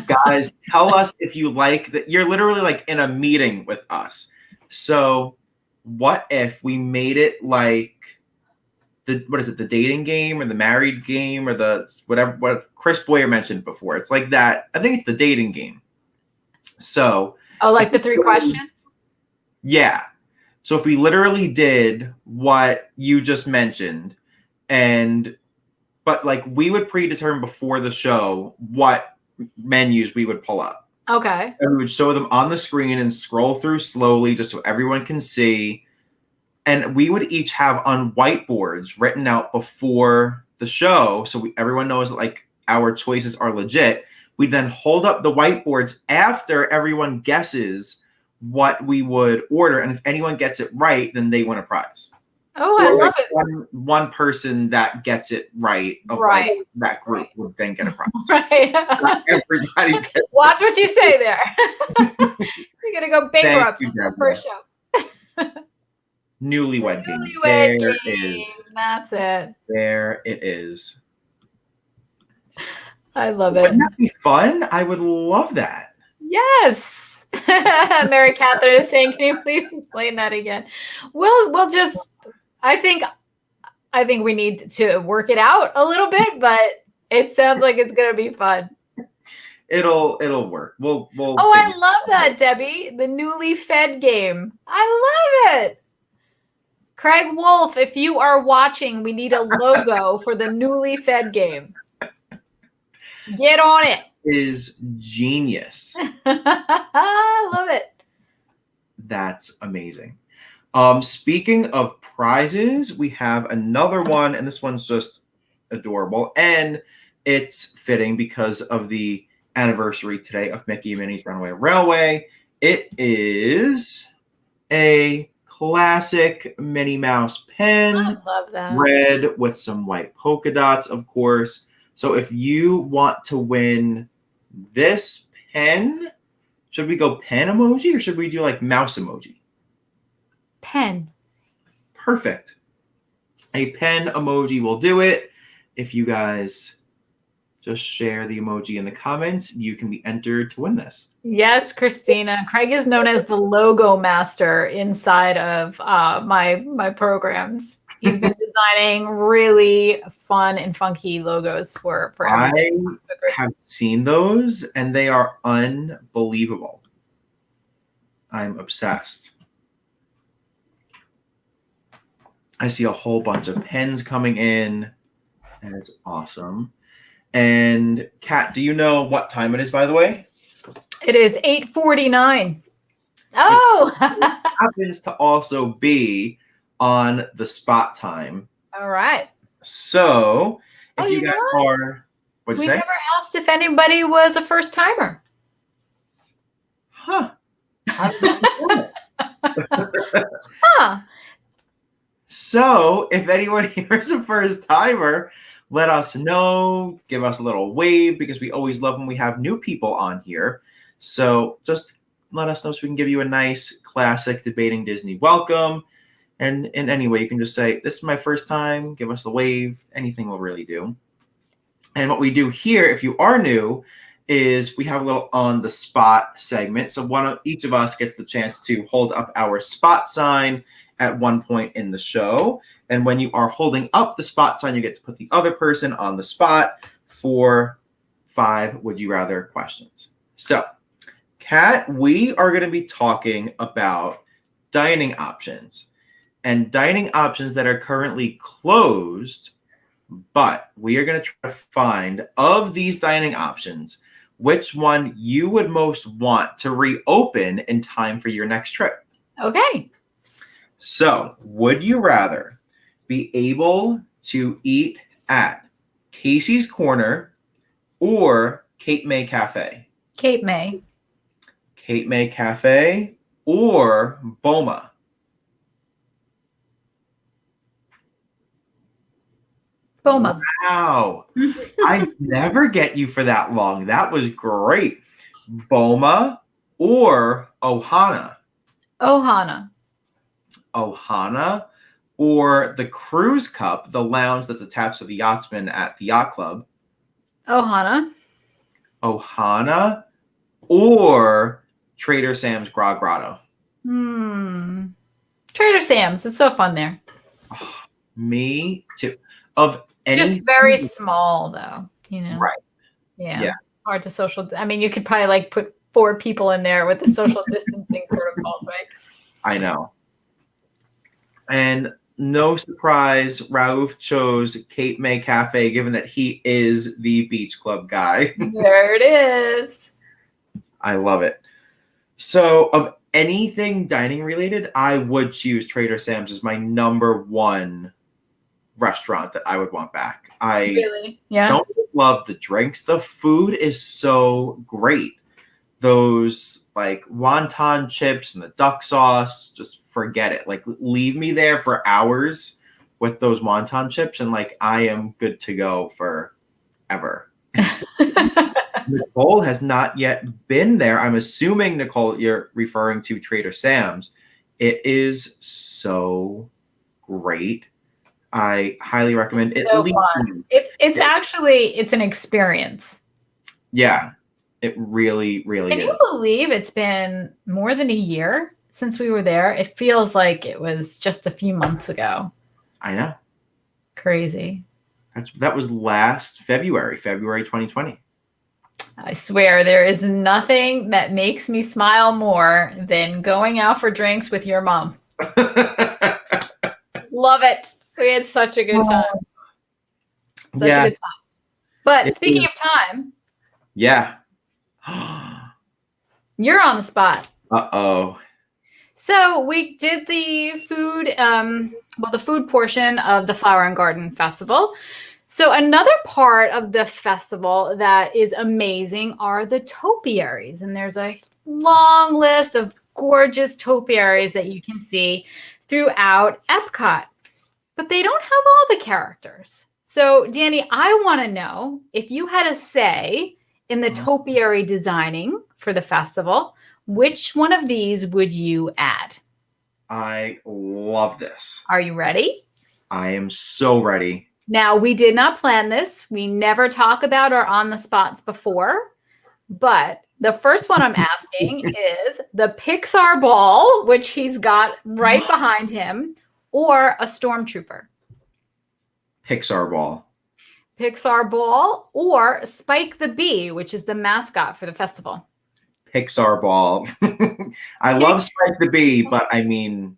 Guys, tell us if you like that. You're literally like in a meeting with us. So what if we made it like the dating game or the married game or the whatever what Chris Boyer mentioned before? It's like that. I think it's the dating game. So
like the 3 questions?
Yeah. So if we literally did what you just mentioned, but like we would predetermine before the show what menus we would pull up.
Okay.
And we would show them on the screen and scroll through slowly just so everyone can see. And we would each have on whiteboards written out before the show so everyone knows that like our choices are legit. We then hold up the whiteboards after everyone guesses what we would order. And if anyone gets it right, then they win a prize.
Oh, I love it.
One person that gets it right of like that group would then get a prize.
Right.
Not everybody gets it.
Watch what you say there. You're going to go bankrupt on the first show.
Newlywed game.
There
game.
It is. That's it.
There it is.
I love it.
Wouldn't that be fun? I would love that.
Yes. Mary Catherine is saying, can you please explain that again? We'll just, I think we need to work it out a little bit, but it sounds like it's going to be fun.
It'll work. We'll
I love that, Debbie. The newly fed game. I love it. Craig Wolf, if you are watching, we need a logo for the newly fed game. Get on it.
Is genius.
I love it.
That's amazing. Speaking of prizes, we have another one, and this one's just adorable, and it's fitting because of the anniversary today of Mickey and Minnie's Runaway Railway. It is a classic Minnie Mouse pen,
I love that.
red with some white polka dots, of course. So if you want to win this pen, should we go pen emoji or should we do like mouse emoji?
Pen.
Perfect. A pen emoji will do it. If you guys just share the emoji in the comments, you can be entered to win this.
Yes, Christina. Craig is known as the logo master inside of my programs. He's been designing really fun and funky logos for everyone.
I have seen those and they are unbelievable. I'm obsessed. I see a whole bunch of pens coming in. That is awesome. And Kat, do you know what time it is, by the way?
It is 8:49. Oh!
It happens to also be on the spot time.
All right.
So if you guys
what?
are, what'd you say?
We never asked if anybody was a first timer.
Huh. How did I know that?
Huh.
So if anyone here is a first timer, let us know, give us a little wave because we always love when we have new people on here. So just let us know so we can give you a nice classic Debating Disney welcome. And in any way, you can just say, this is my first time, give us the wave, anything will really do. And what we do here, if you are new, is we have a little on the spot segment. So each of us gets the chance to hold up our spot sign at one point in the show. And when you are holding up the spot sign, you get to put the other person on the spot for 5 would you rather questions. So, Kat, we are going to be talking about dining options and dining options that are currently closed, but we are going to try to find of these dining options, which one you would most want to reopen in time for your next trip.
Okay.
So, would you rather be able to eat at Casey's Corner or Cape May Cafe?
Cape May.
Cape May Cafe or Boma?
Boma.
Wow. I never get you for that long. That was great. Boma or Ohana?
Ohana.
Ohana or the Cruise Cup, the lounge that's attached to the Yachtsman at the Yacht Club?
Ohana.
Ohana or Trader Sam's Grog Grotto?
Trader Sam's. It's so fun there.
Oh, me too. Of any,
just very small though, you know.
Right.
Yeah. Hard to social. I mean, you could probably like put 4 people in there with the social distancing protocol, right?
I know. And no surprise, Raouf chose Cape May Cafe, given that he is the beach club guy.
There it is.
I love it. So of anything dining related, I would choose Trader Sam's as my number 1 restaurant that I would want back. I
really? Yeah.
don't love the drinks. The food is so great. Those like wonton chips and the duck sauce, just forget it. Like leave me there for hours with those wonton chips and like I am good to go for ever. Nicole has not yet been there. I'm assuming, Nicole, you're referring to Trader Sam's. It is so great. I highly recommend it.
So fun. It's an experience.
Yeah, it really, really is.
Can you believe it's been more than a year since we were there? It feels like it was just a few months ago.
I know.
Crazy.
That was last February 2020.
I swear there is nothing that makes me smile more than going out for drinks with your mom. Love it. We had such a good time. Such a good time. But speaking of time.
Yeah.
You're on the spot.
Uh-oh.
So we did the food, the food portion of the Flower and Garden Festival. So another part of the festival that is amazing are the topiaries. And there's a long list of gorgeous topiaries that you can see. throughout Epcot, but they don't have all the characters. So, Danny, I want to know if you had a say in the topiary designing for the festival, which one of these would you add?
I love this.
Are you ready?
I am so ready.
Now, we did not plan this. We never talk about our on the spots before, but the first one I'm asking is the Pixar ball, which he's got right behind him, or a stormtrooper.
Pixar ball.
Pixar ball or Spike the Bee, which is the mascot for the festival.
Pixar ball. I love Spike the Bee, but I mean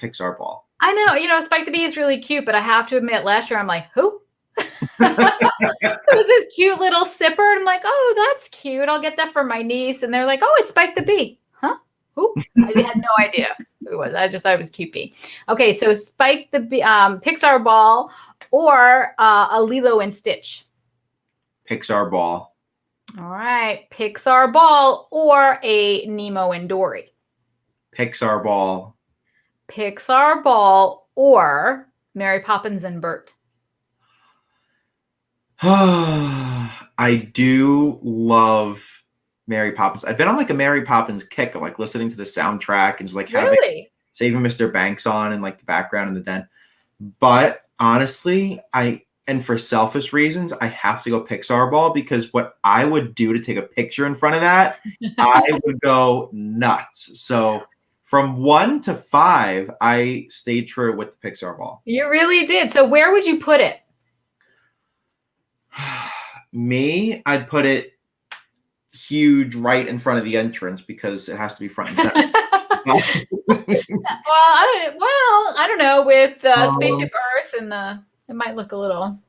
Pixar ball.
I know, Spike the Bee is really cute, but I have to admit, last year I'm like, who? It was this cute little sipper. And I'm like, oh, that's cute. I'll get that for my niece. And they're like, oh, it's Spike the Bee. Huh? Who? I had no idea who it was. I just thought it was cute bee. Okay, so Spike the Bee, Pixar ball or a Lilo and Stitch.
Pixar ball.
All right, Pixar ball or a Nemo and Dory.
Pixar ball.
Pixar ball or Mary Poppins and Bert.
I do love Mary Poppins. I've been on like a Mary Poppins kick of like listening to the soundtrack and just like having Saving Mr. Banks on in like the background in the den. But honestly, and for selfish reasons, I have to go Pixar ball because what I would do to take a picture in front of that, I would go nuts. So from 1 to 5, I stayed true with the Pixar ball.
You really did. So where would you put it?
Me, I'd put it huge right in front of the entrance because it has to be front and center.
I don't know. With Spaceship Earth and it might look a little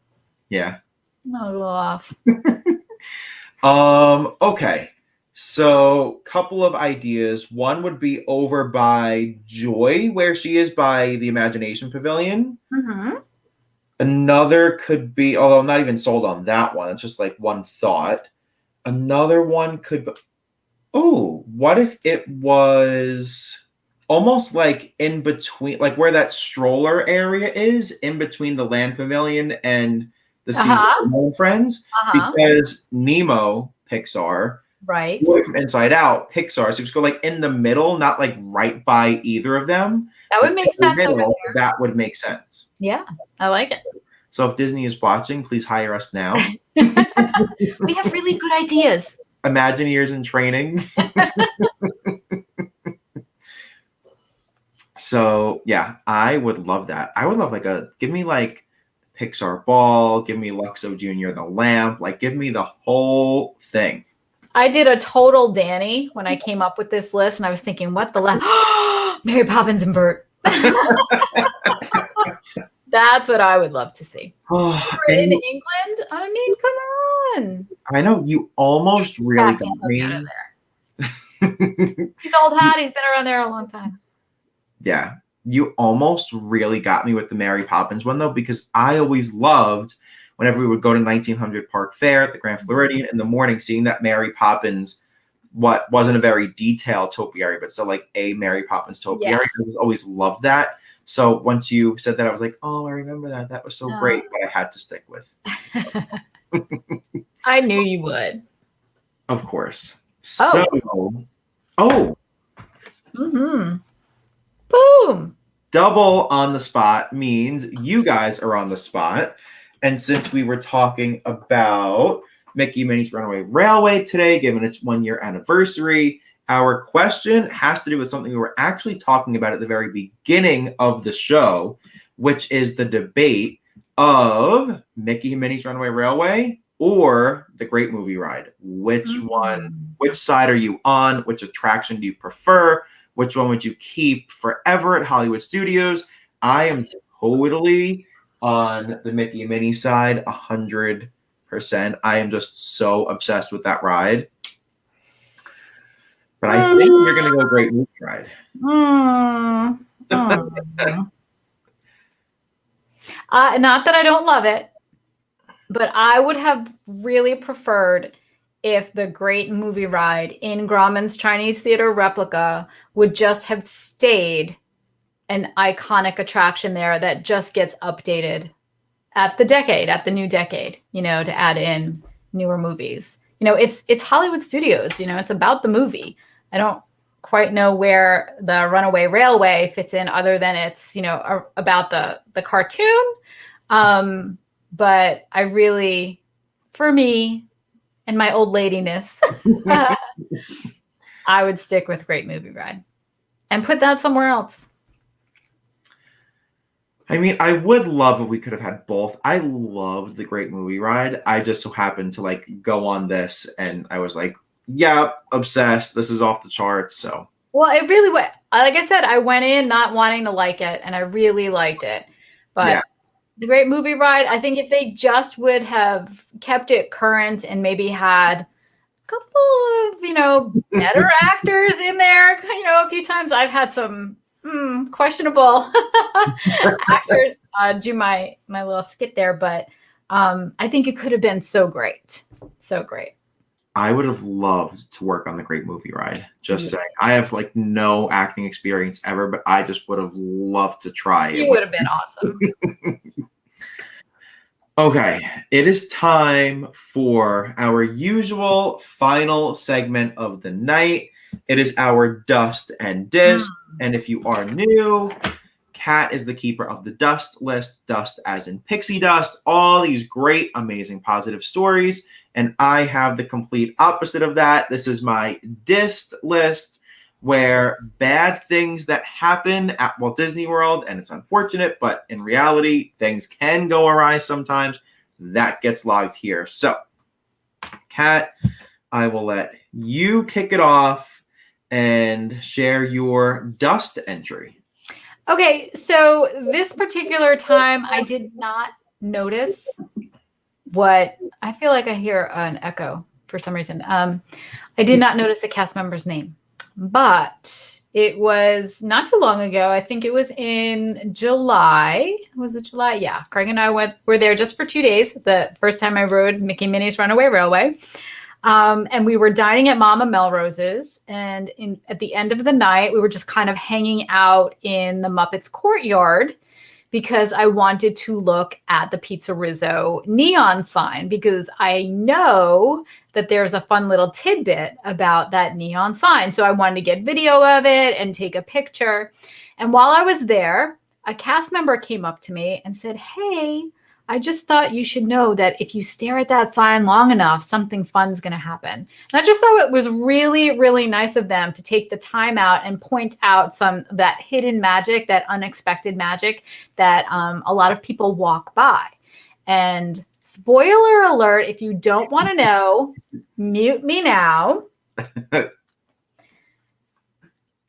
off.
Okay. So couple of ideas. One would be over by Joy, where she is by the Imagination Pavilion.
Mm-hmm.
Another could be, although I'm not even sold on that one. It's just like one thought. Another one could be, what if it was almost like in between, like where that stroller area is, in between the Land Pavilion and the Sea of Friends? Because Nemo, Pixar,
right,
from Inside Out, Pixar. So just go like in the middle, not like right by either of them.
That would make sense.
That would make sense.
Yeah, I like it.
So if Disney is watching, please hire us now.
We have really good ideas.
Imagineers in training. So yeah, I would love that. I would love give me like Pixar ball, give me Luxo Jr. the lamp, like give me the whole thing.
I did a total Danny when I came up with this list, and I was thinking, what the Mary Poppins and Bert. That's what I would love to see. In England, I mean, come on.
I know you almost really got me.
He's old hat. He's been around there a long time.
Yeah, you almost really got me with the Mary Poppins one though, because I always loved whenever we would go to 1900 Park Fair at the Grand Floridian in the morning, seeing that Mary Poppins, what wasn't a very detailed topiary, but still like a Mary Poppins topiary. I always loved that. So once you said that, I was like, oh, I remember that. That was so great, but I had to stick with.
I knew you would.
Of course. So,
boom.
Double on the spot means you guys are on the spot. And since we were talking about Mickey and Minnie's Runaway Railway today, given its 1-year anniversary, our question has to do with something we were actually talking about at the very beginning of the show, which is the debate of Mickey and Minnie's Runaway Railway or the Great Movie Ride. Which one, which side are you on? Which attraction do you prefer? Which one would you keep forever at Hollywood Studios? I am totally on the Mickey and Minnie side, 100%. I am just so obsessed with that ride. But I think you're going to go Great Movie Ride.
Not that I don't love it, but I would have really preferred if the Great Movie Ride in Grauman's Chinese Theater replica would just have stayed an iconic attraction there that just gets updated at the new decade, you know, to add in newer movies. You know, it's Hollywood Studios, you know, it's about the movie. I don't quite know where the Runaway Railway fits in other than it's, you know, about the cartoon. But I really, for me and my old ladiness, I would stick with Great Movie Ride and put that somewhere else.
I mean, I would love if we could have had both. I loved the Great Movie Ride. I just so happened to like go on this and I was like, yeah, obsessed. This is off the charts. So,
well, it really was. Like I said, I went in not wanting to like it, and I really liked it. But yeah. The Great Movie Ride, I think if they just would have kept it current and maybe had a couple of, you know, better actors in there, you know, a few times I've had some questionable actors do my little skit there, but I think it could have been so great. So great.
I would have loved to work on the Great Movie Ride. Just saying. I have like no acting experience ever, but I just would have loved to try.
You would have been awesome.
Okay, it is time for our usual final segment of the night. It is our dust and dist. And if you are new, Kat is the keeper of the dust list, dust as in pixie dust, all these great, amazing, positive stories. And I have the complete opposite of that. This is my dist list, where bad things that happen at Walt Disney World, and it's unfortunate, but in reality, things can go awry sometimes. That gets logged here. So, Kat, I will let you kick it off and share your dust entry.
Okay, so this particular time, I did not notice what I feel like I hear an echo for some reason. I did not notice a cast member's name, but it was not too long ago. I think it was in July. Was it July? Yeah. Craig and I were there just for 2 days. The first time I rode Mickey and Minnie's Runaway Railway. And we were dining at Mama Melrose's. And at the end of the night, we were just kind of hanging out in the Muppets courtyard because I wanted to look at the Pizza Rizzo neon sign because I know that there's a fun little tidbit about that neon sign. So I wanted to get video of it and take a picture. And while I was there, a cast member came up to me and said, "Hey, I just thought you should know that if you stare at that sign long enough, something fun's going to happen." And I just thought it was really, really nice of them to take the time out and point out that hidden magic, that unexpected magic that a lot of people walk by. And spoiler alert, if you don't want to know, mute me now.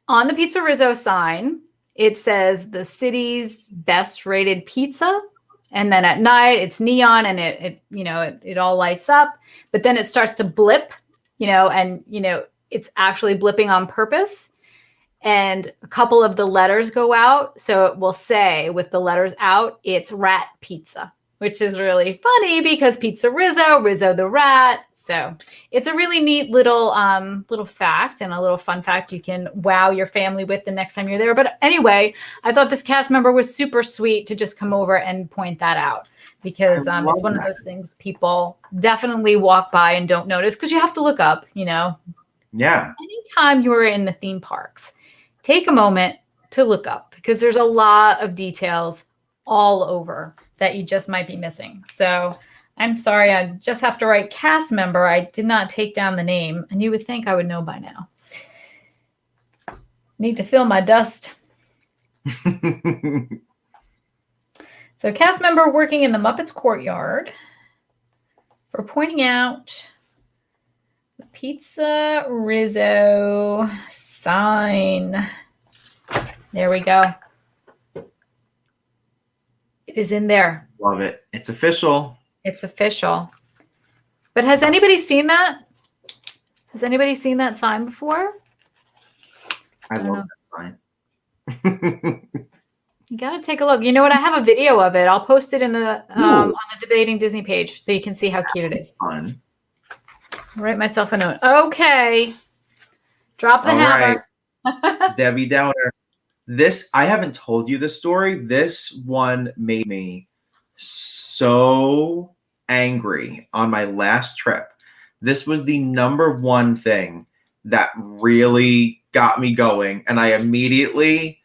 On the Pizza Rizzo sign, it says the city's best rated pizza. And then at night it's neon and it all lights up, but then it starts to blip, and it's actually blipping on purpose. And a couple of the letters go out. So it will say with the letters out, it's rat pizza, which is really funny because Pizza Rizzo the rat. So it's a really neat little fact and a little fun fact you can wow your family with the next time you're there. But anyway, I thought this cast member was super sweet to just come over and point that out because it's one of those things people definitely walk by and don't notice because you have to look up, Yeah. Anytime you're in the theme parks, take a moment to look up because there's a lot of details all over that you just might be missing. So I'm sorry, I just have to write cast member. I did not take down the name, and you would think I would know by now. Need to fill my dust. So cast member working in the Muppets courtyard for pointing out the Pizza Rizzo sign. There we go. It is in there.
Love it. It's official.
It's official. But has anybody seen that? Has anybody seen that sign before?
I love that sign.
You got to take a look. You know what? I have a video of it. I'll post it in the on the Debating Disney page so you can see how cute it is.
Fun.
I'll write myself a note. Okay. Drop the hammer.
Right. Debbie Downer. This, I haven't told you this story. This one made me so angry on my last trip. This was the number one thing that really got me going. And I immediately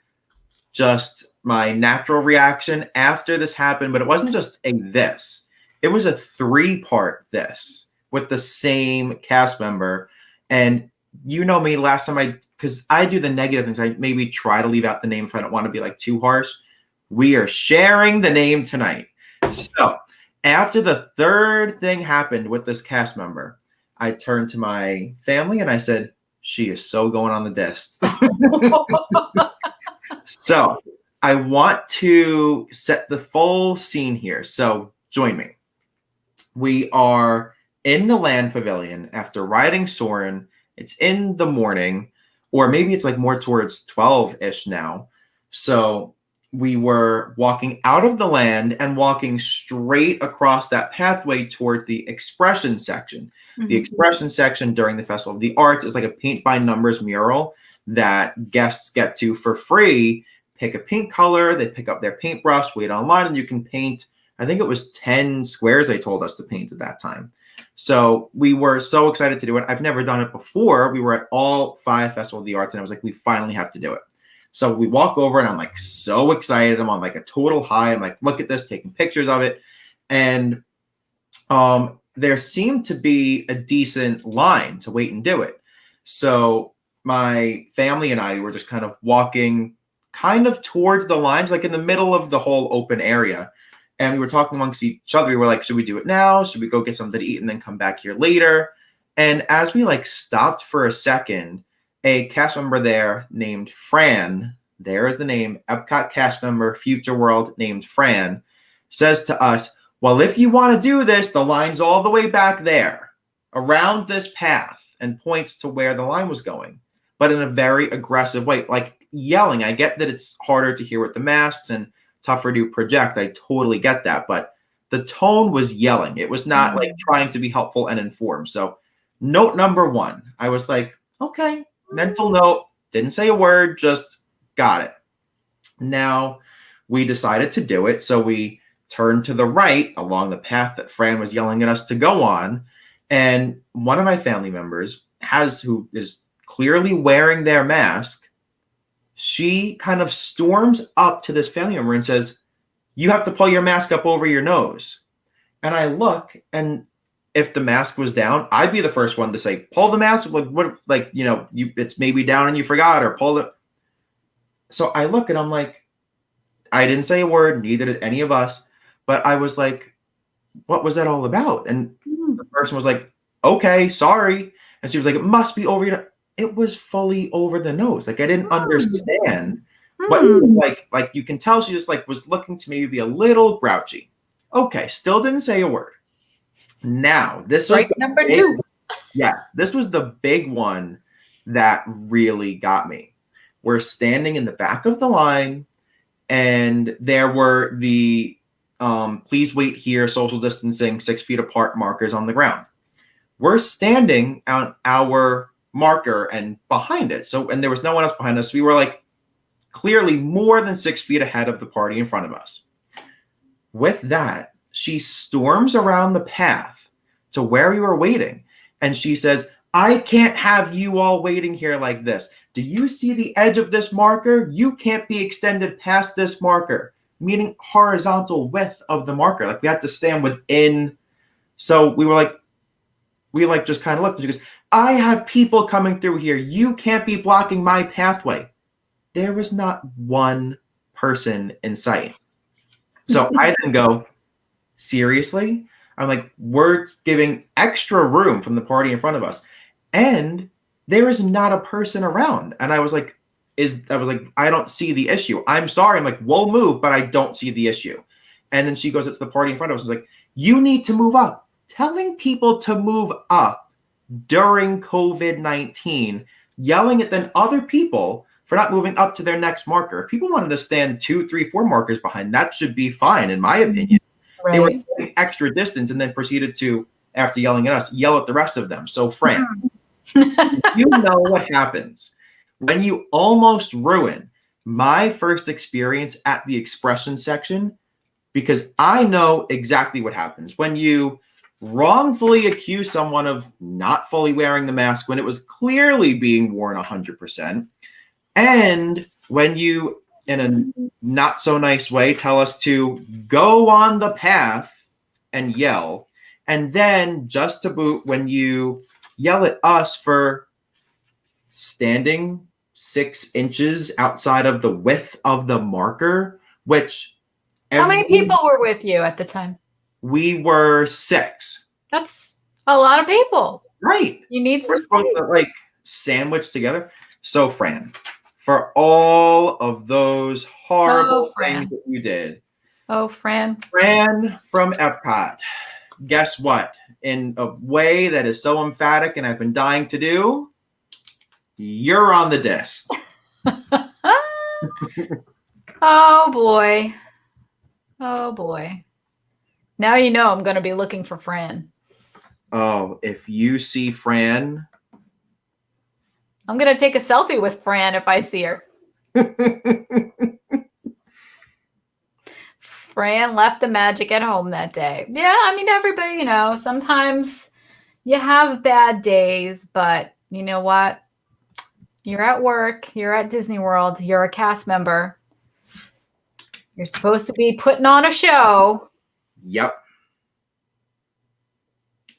just, my natural reaction after this happened, but it wasn't just a this, it was a 3-part this with the same cast member. And you know me, last time because I do the negative things, I maybe try to leave out the name if I don't want to be like too harsh. We are sharing the name tonight. So after the 3rd thing happened with this cast member, I turned to my family and I said, she is so going on the disc. So I want to set the full scene here. So join me. We are in the land pavilion after riding Soren. It's in the morning, or maybe it's like more towards 12-ish now. So we were walking out of the land and walking straight across that pathway towards the expression section. Mm-hmm. The expression section during the Festival of the Arts is like a paint by numbers mural that guests get to, for free, pick a paint color, they pick up their paintbrush, wait online, and you can paint, I think it was 10 squares they told us to paint at that time. So we were so excited to do it. I've never done it before. We were at all 5 Festival of the Arts, and I was like, we finally have to do it. So we walk over, and I'm like so excited. I'm on like a total high. I'm like, look at this, taking pictures of it. And there seemed to be a decent line to wait and do it. So my family and I were just kind of walking kind of towards the lines, like in the middle of the whole open area. And we were talking amongst each other. We were like, should we do it now? Should we go get something to eat and then come back here later? And as we like stopped for a second, a cast member there named Fran, there is the name, Epcot cast member, Future World, named Fran, says to us, well, if you want to do this, the line's all the way back there around this path, and points to where the line was going, but in a very aggressive way, like yelling. I get that it's harder to hear with the masks and tougher to project. I totally get that. But the tone was yelling. It was not like trying to be helpful and informed. So note number 1, I was like, okay, mental note, didn't say a word, just got it. Now we decided to do it. So we turned to the right along the path that Fran was yelling at us to go on. And one of my family members who is clearly wearing their mask, she kind of storms up to this family member and says, you have to pull your mask up over your nose. And I look, and if the mask was down, I'd be the first one to say, pull the mask. Like, what, like, you know, it's maybe down and you forgot, or pull it. So I look and I'm like, I didn't say a word, neither did any of us, but I was like, what was that all about? And the person was like, okay, sorry. And she was like, it must be over your, it was fully over the nose. Like, I didn't understand, but like you can tell she just like was looking to maybe be a little grouchy. Okay, still didn't say a word. Now, this was
number 2.
Yes, this was the big one that really got me. We're standing in the back of the line, and there were the please wait here, social distancing, 6 feet apart markers on the ground. We're standing on our marker and behind it. So, and there was no one else behind us. We were like clearly more than 6 feet ahead of the party in front of us. With that, she storms around the path to where we were waiting. And she says, I can't have you all waiting here like this. Do you see the edge of this marker? You can't be extended past this marker, meaning horizontal width of the marker. Like, we had to stand within. So we just kind of looked. And she goes, I have people coming through here. You can't be blocking my pathway. There was not one person in sight. So I then go, seriously? I'm like, we're giving extra room from the party in front of us, and there is not a person around. And I was like, I don't see the issue. I'm sorry. I'm like, we'll move, but I don't see the issue. And then she goes, it's the party in front of us. I was like, you need to move up. Telling people to move up during COVID-19, yelling at then other people for not moving up to their next marker. If people wanted to stand 2, 3, 4 markers behind, that should be fine, in my opinion. Right. They were getting extra distance and then proceeded to, after yelling at us, yell at the rest of them. So, Fran, you know what happens when you almost ruin my first experience at the expression section, because I know exactly what happens when you wrongfully accuse someone of not fully wearing the mask when it was clearly being worn 100%. And when you, in a not so nice way, tell us to go on the path and yell. And then just to boot, when you yell at us for standing 6 inches outside of the width of the marker, which
how many people were with you at the time?
We were 6.
That's a lot of people.
Right.
You need some
We're supposed to like sandwich together. So Fran, for all of those horrible things that you did.
Oh, Fran.
Fran from Epcot. Guess what? In a way that is so emphatic and I've been dying to do, you're on the disc.
Oh boy. Oh boy. Now you know I'm going to be looking for Fran.
Oh, if you see Fran,
I'm going to take a selfie with Fran if I see her. Fran left the magic at home that day. Yeah, I mean, everybody, you know, sometimes you have bad days, but you know what? You're at work, you're at Disney World, you're a cast member. You're supposed to be putting on a show.
Yep.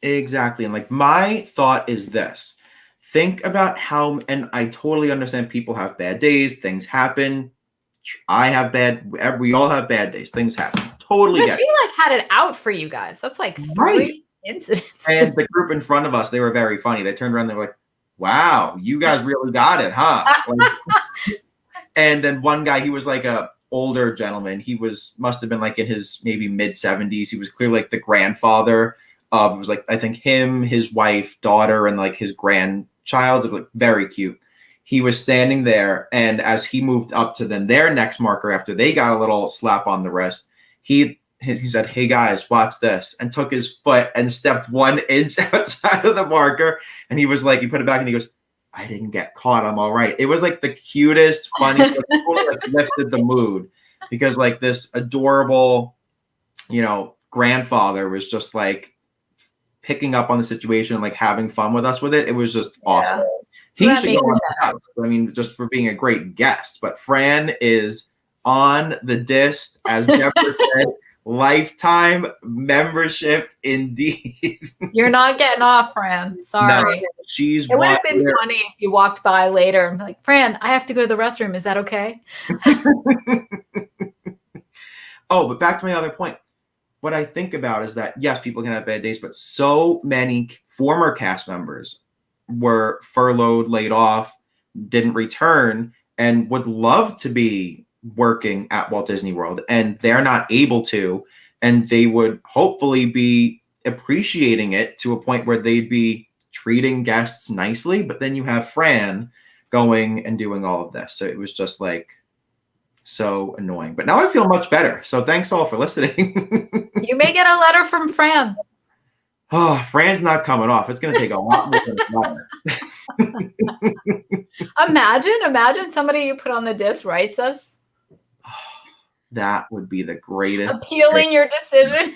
Exactly. And like my thought is this. Think about how, and I totally understand people have bad days, things happen. We all have bad days, things happen. Totally
But she like had it out for you guys. That's like 3 incidents.
And the group in front of us, they were very funny. They turned around, they were like, wow, you guys really got it, huh? Like, and then one guy, he was like a older gentleman. He must have been like in his maybe mid 70s. He was clearly like the grandfather of, it was like, I think him, his wife, daughter, and like his grandchild. It was like very cute. He was standing there, and as he moved up to then their next marker after they got a little slap on the wrist, he said, hey guys, watch this, and took his foot and stepped 1 inch outside of the marker. And he was like, he put it back and he goes, I didn't get caught, I'm all right. It was like the cutest, funniest, like lifted the mood, because like this adorable, you know, grandfather was just like picking up on the situation and like having fun with us with it. It was just awesome. He should go on the house. I mean, just for being a great guest. But Fran is on the disc, as Deborah said, lifetime membership indeed.
You're not getting off, Fran. Sorry.
No, she's
it would have been funny if you walked by later and like, Fran, I have to go to the restroom. Is that okay?
Oh, but back to my other point. What I think about is that, yes, people can have bad days, but so many former cast members were furloughed, laid off, didn't return, and would love to be working at Walt Disney World, and they're not able to, and they would hopefully be appreciating it to a point where they'd be treating guests nicely. But then you have Fran going and doing all of this. So it was just like so annoying. But now I feel much better. So thanks all for listening.
You may get a letter from Fran.
Oh, Fran's not coming off. It's going to take a lot more than a letter.
Imagine somebody you put on the disc writes us.
That would be the greatest.
Appealing your decision.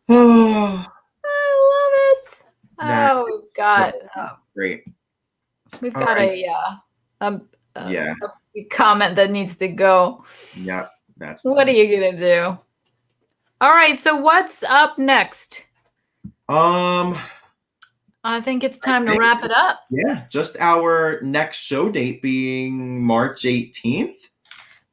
Oh,
I love it. Oh, God.
So great.
We've got a comment that needs to go.
Yeah, that's
what are you gonna do? All right, so what's up next?
I
think it's time to wrap it up.
Yeah, just our next show date being March 18th.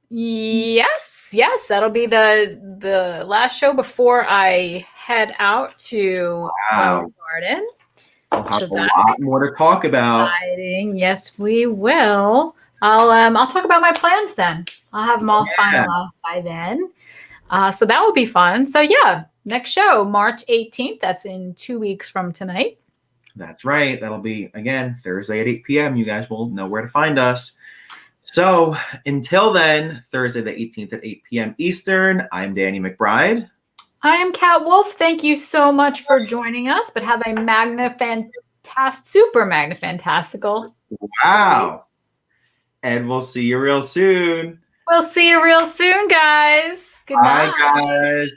Yes, that'll be the last show before I head out to Garden.
We'll have a lot more to talk about.
Exciting. Yes, we will. I'll talk about my plans then. I'll have them all finalized by then. So that will be fun. So yeah, next show, March 18th. That's in 2 weeks from tonight.
That's right. That'll be, again, Thursday at 8 p.m. You guys will know where to find us. So until then, Thursday the 18th at 8 p.m. Eastern, I'm Danny I
am Kat Wolf. Thank you so much for joining us, but have a fantastic super magnifantastical.
Wow. And we'll see you real soon.
We'll see you real soon, guys. Good
Bye,
night.
guys.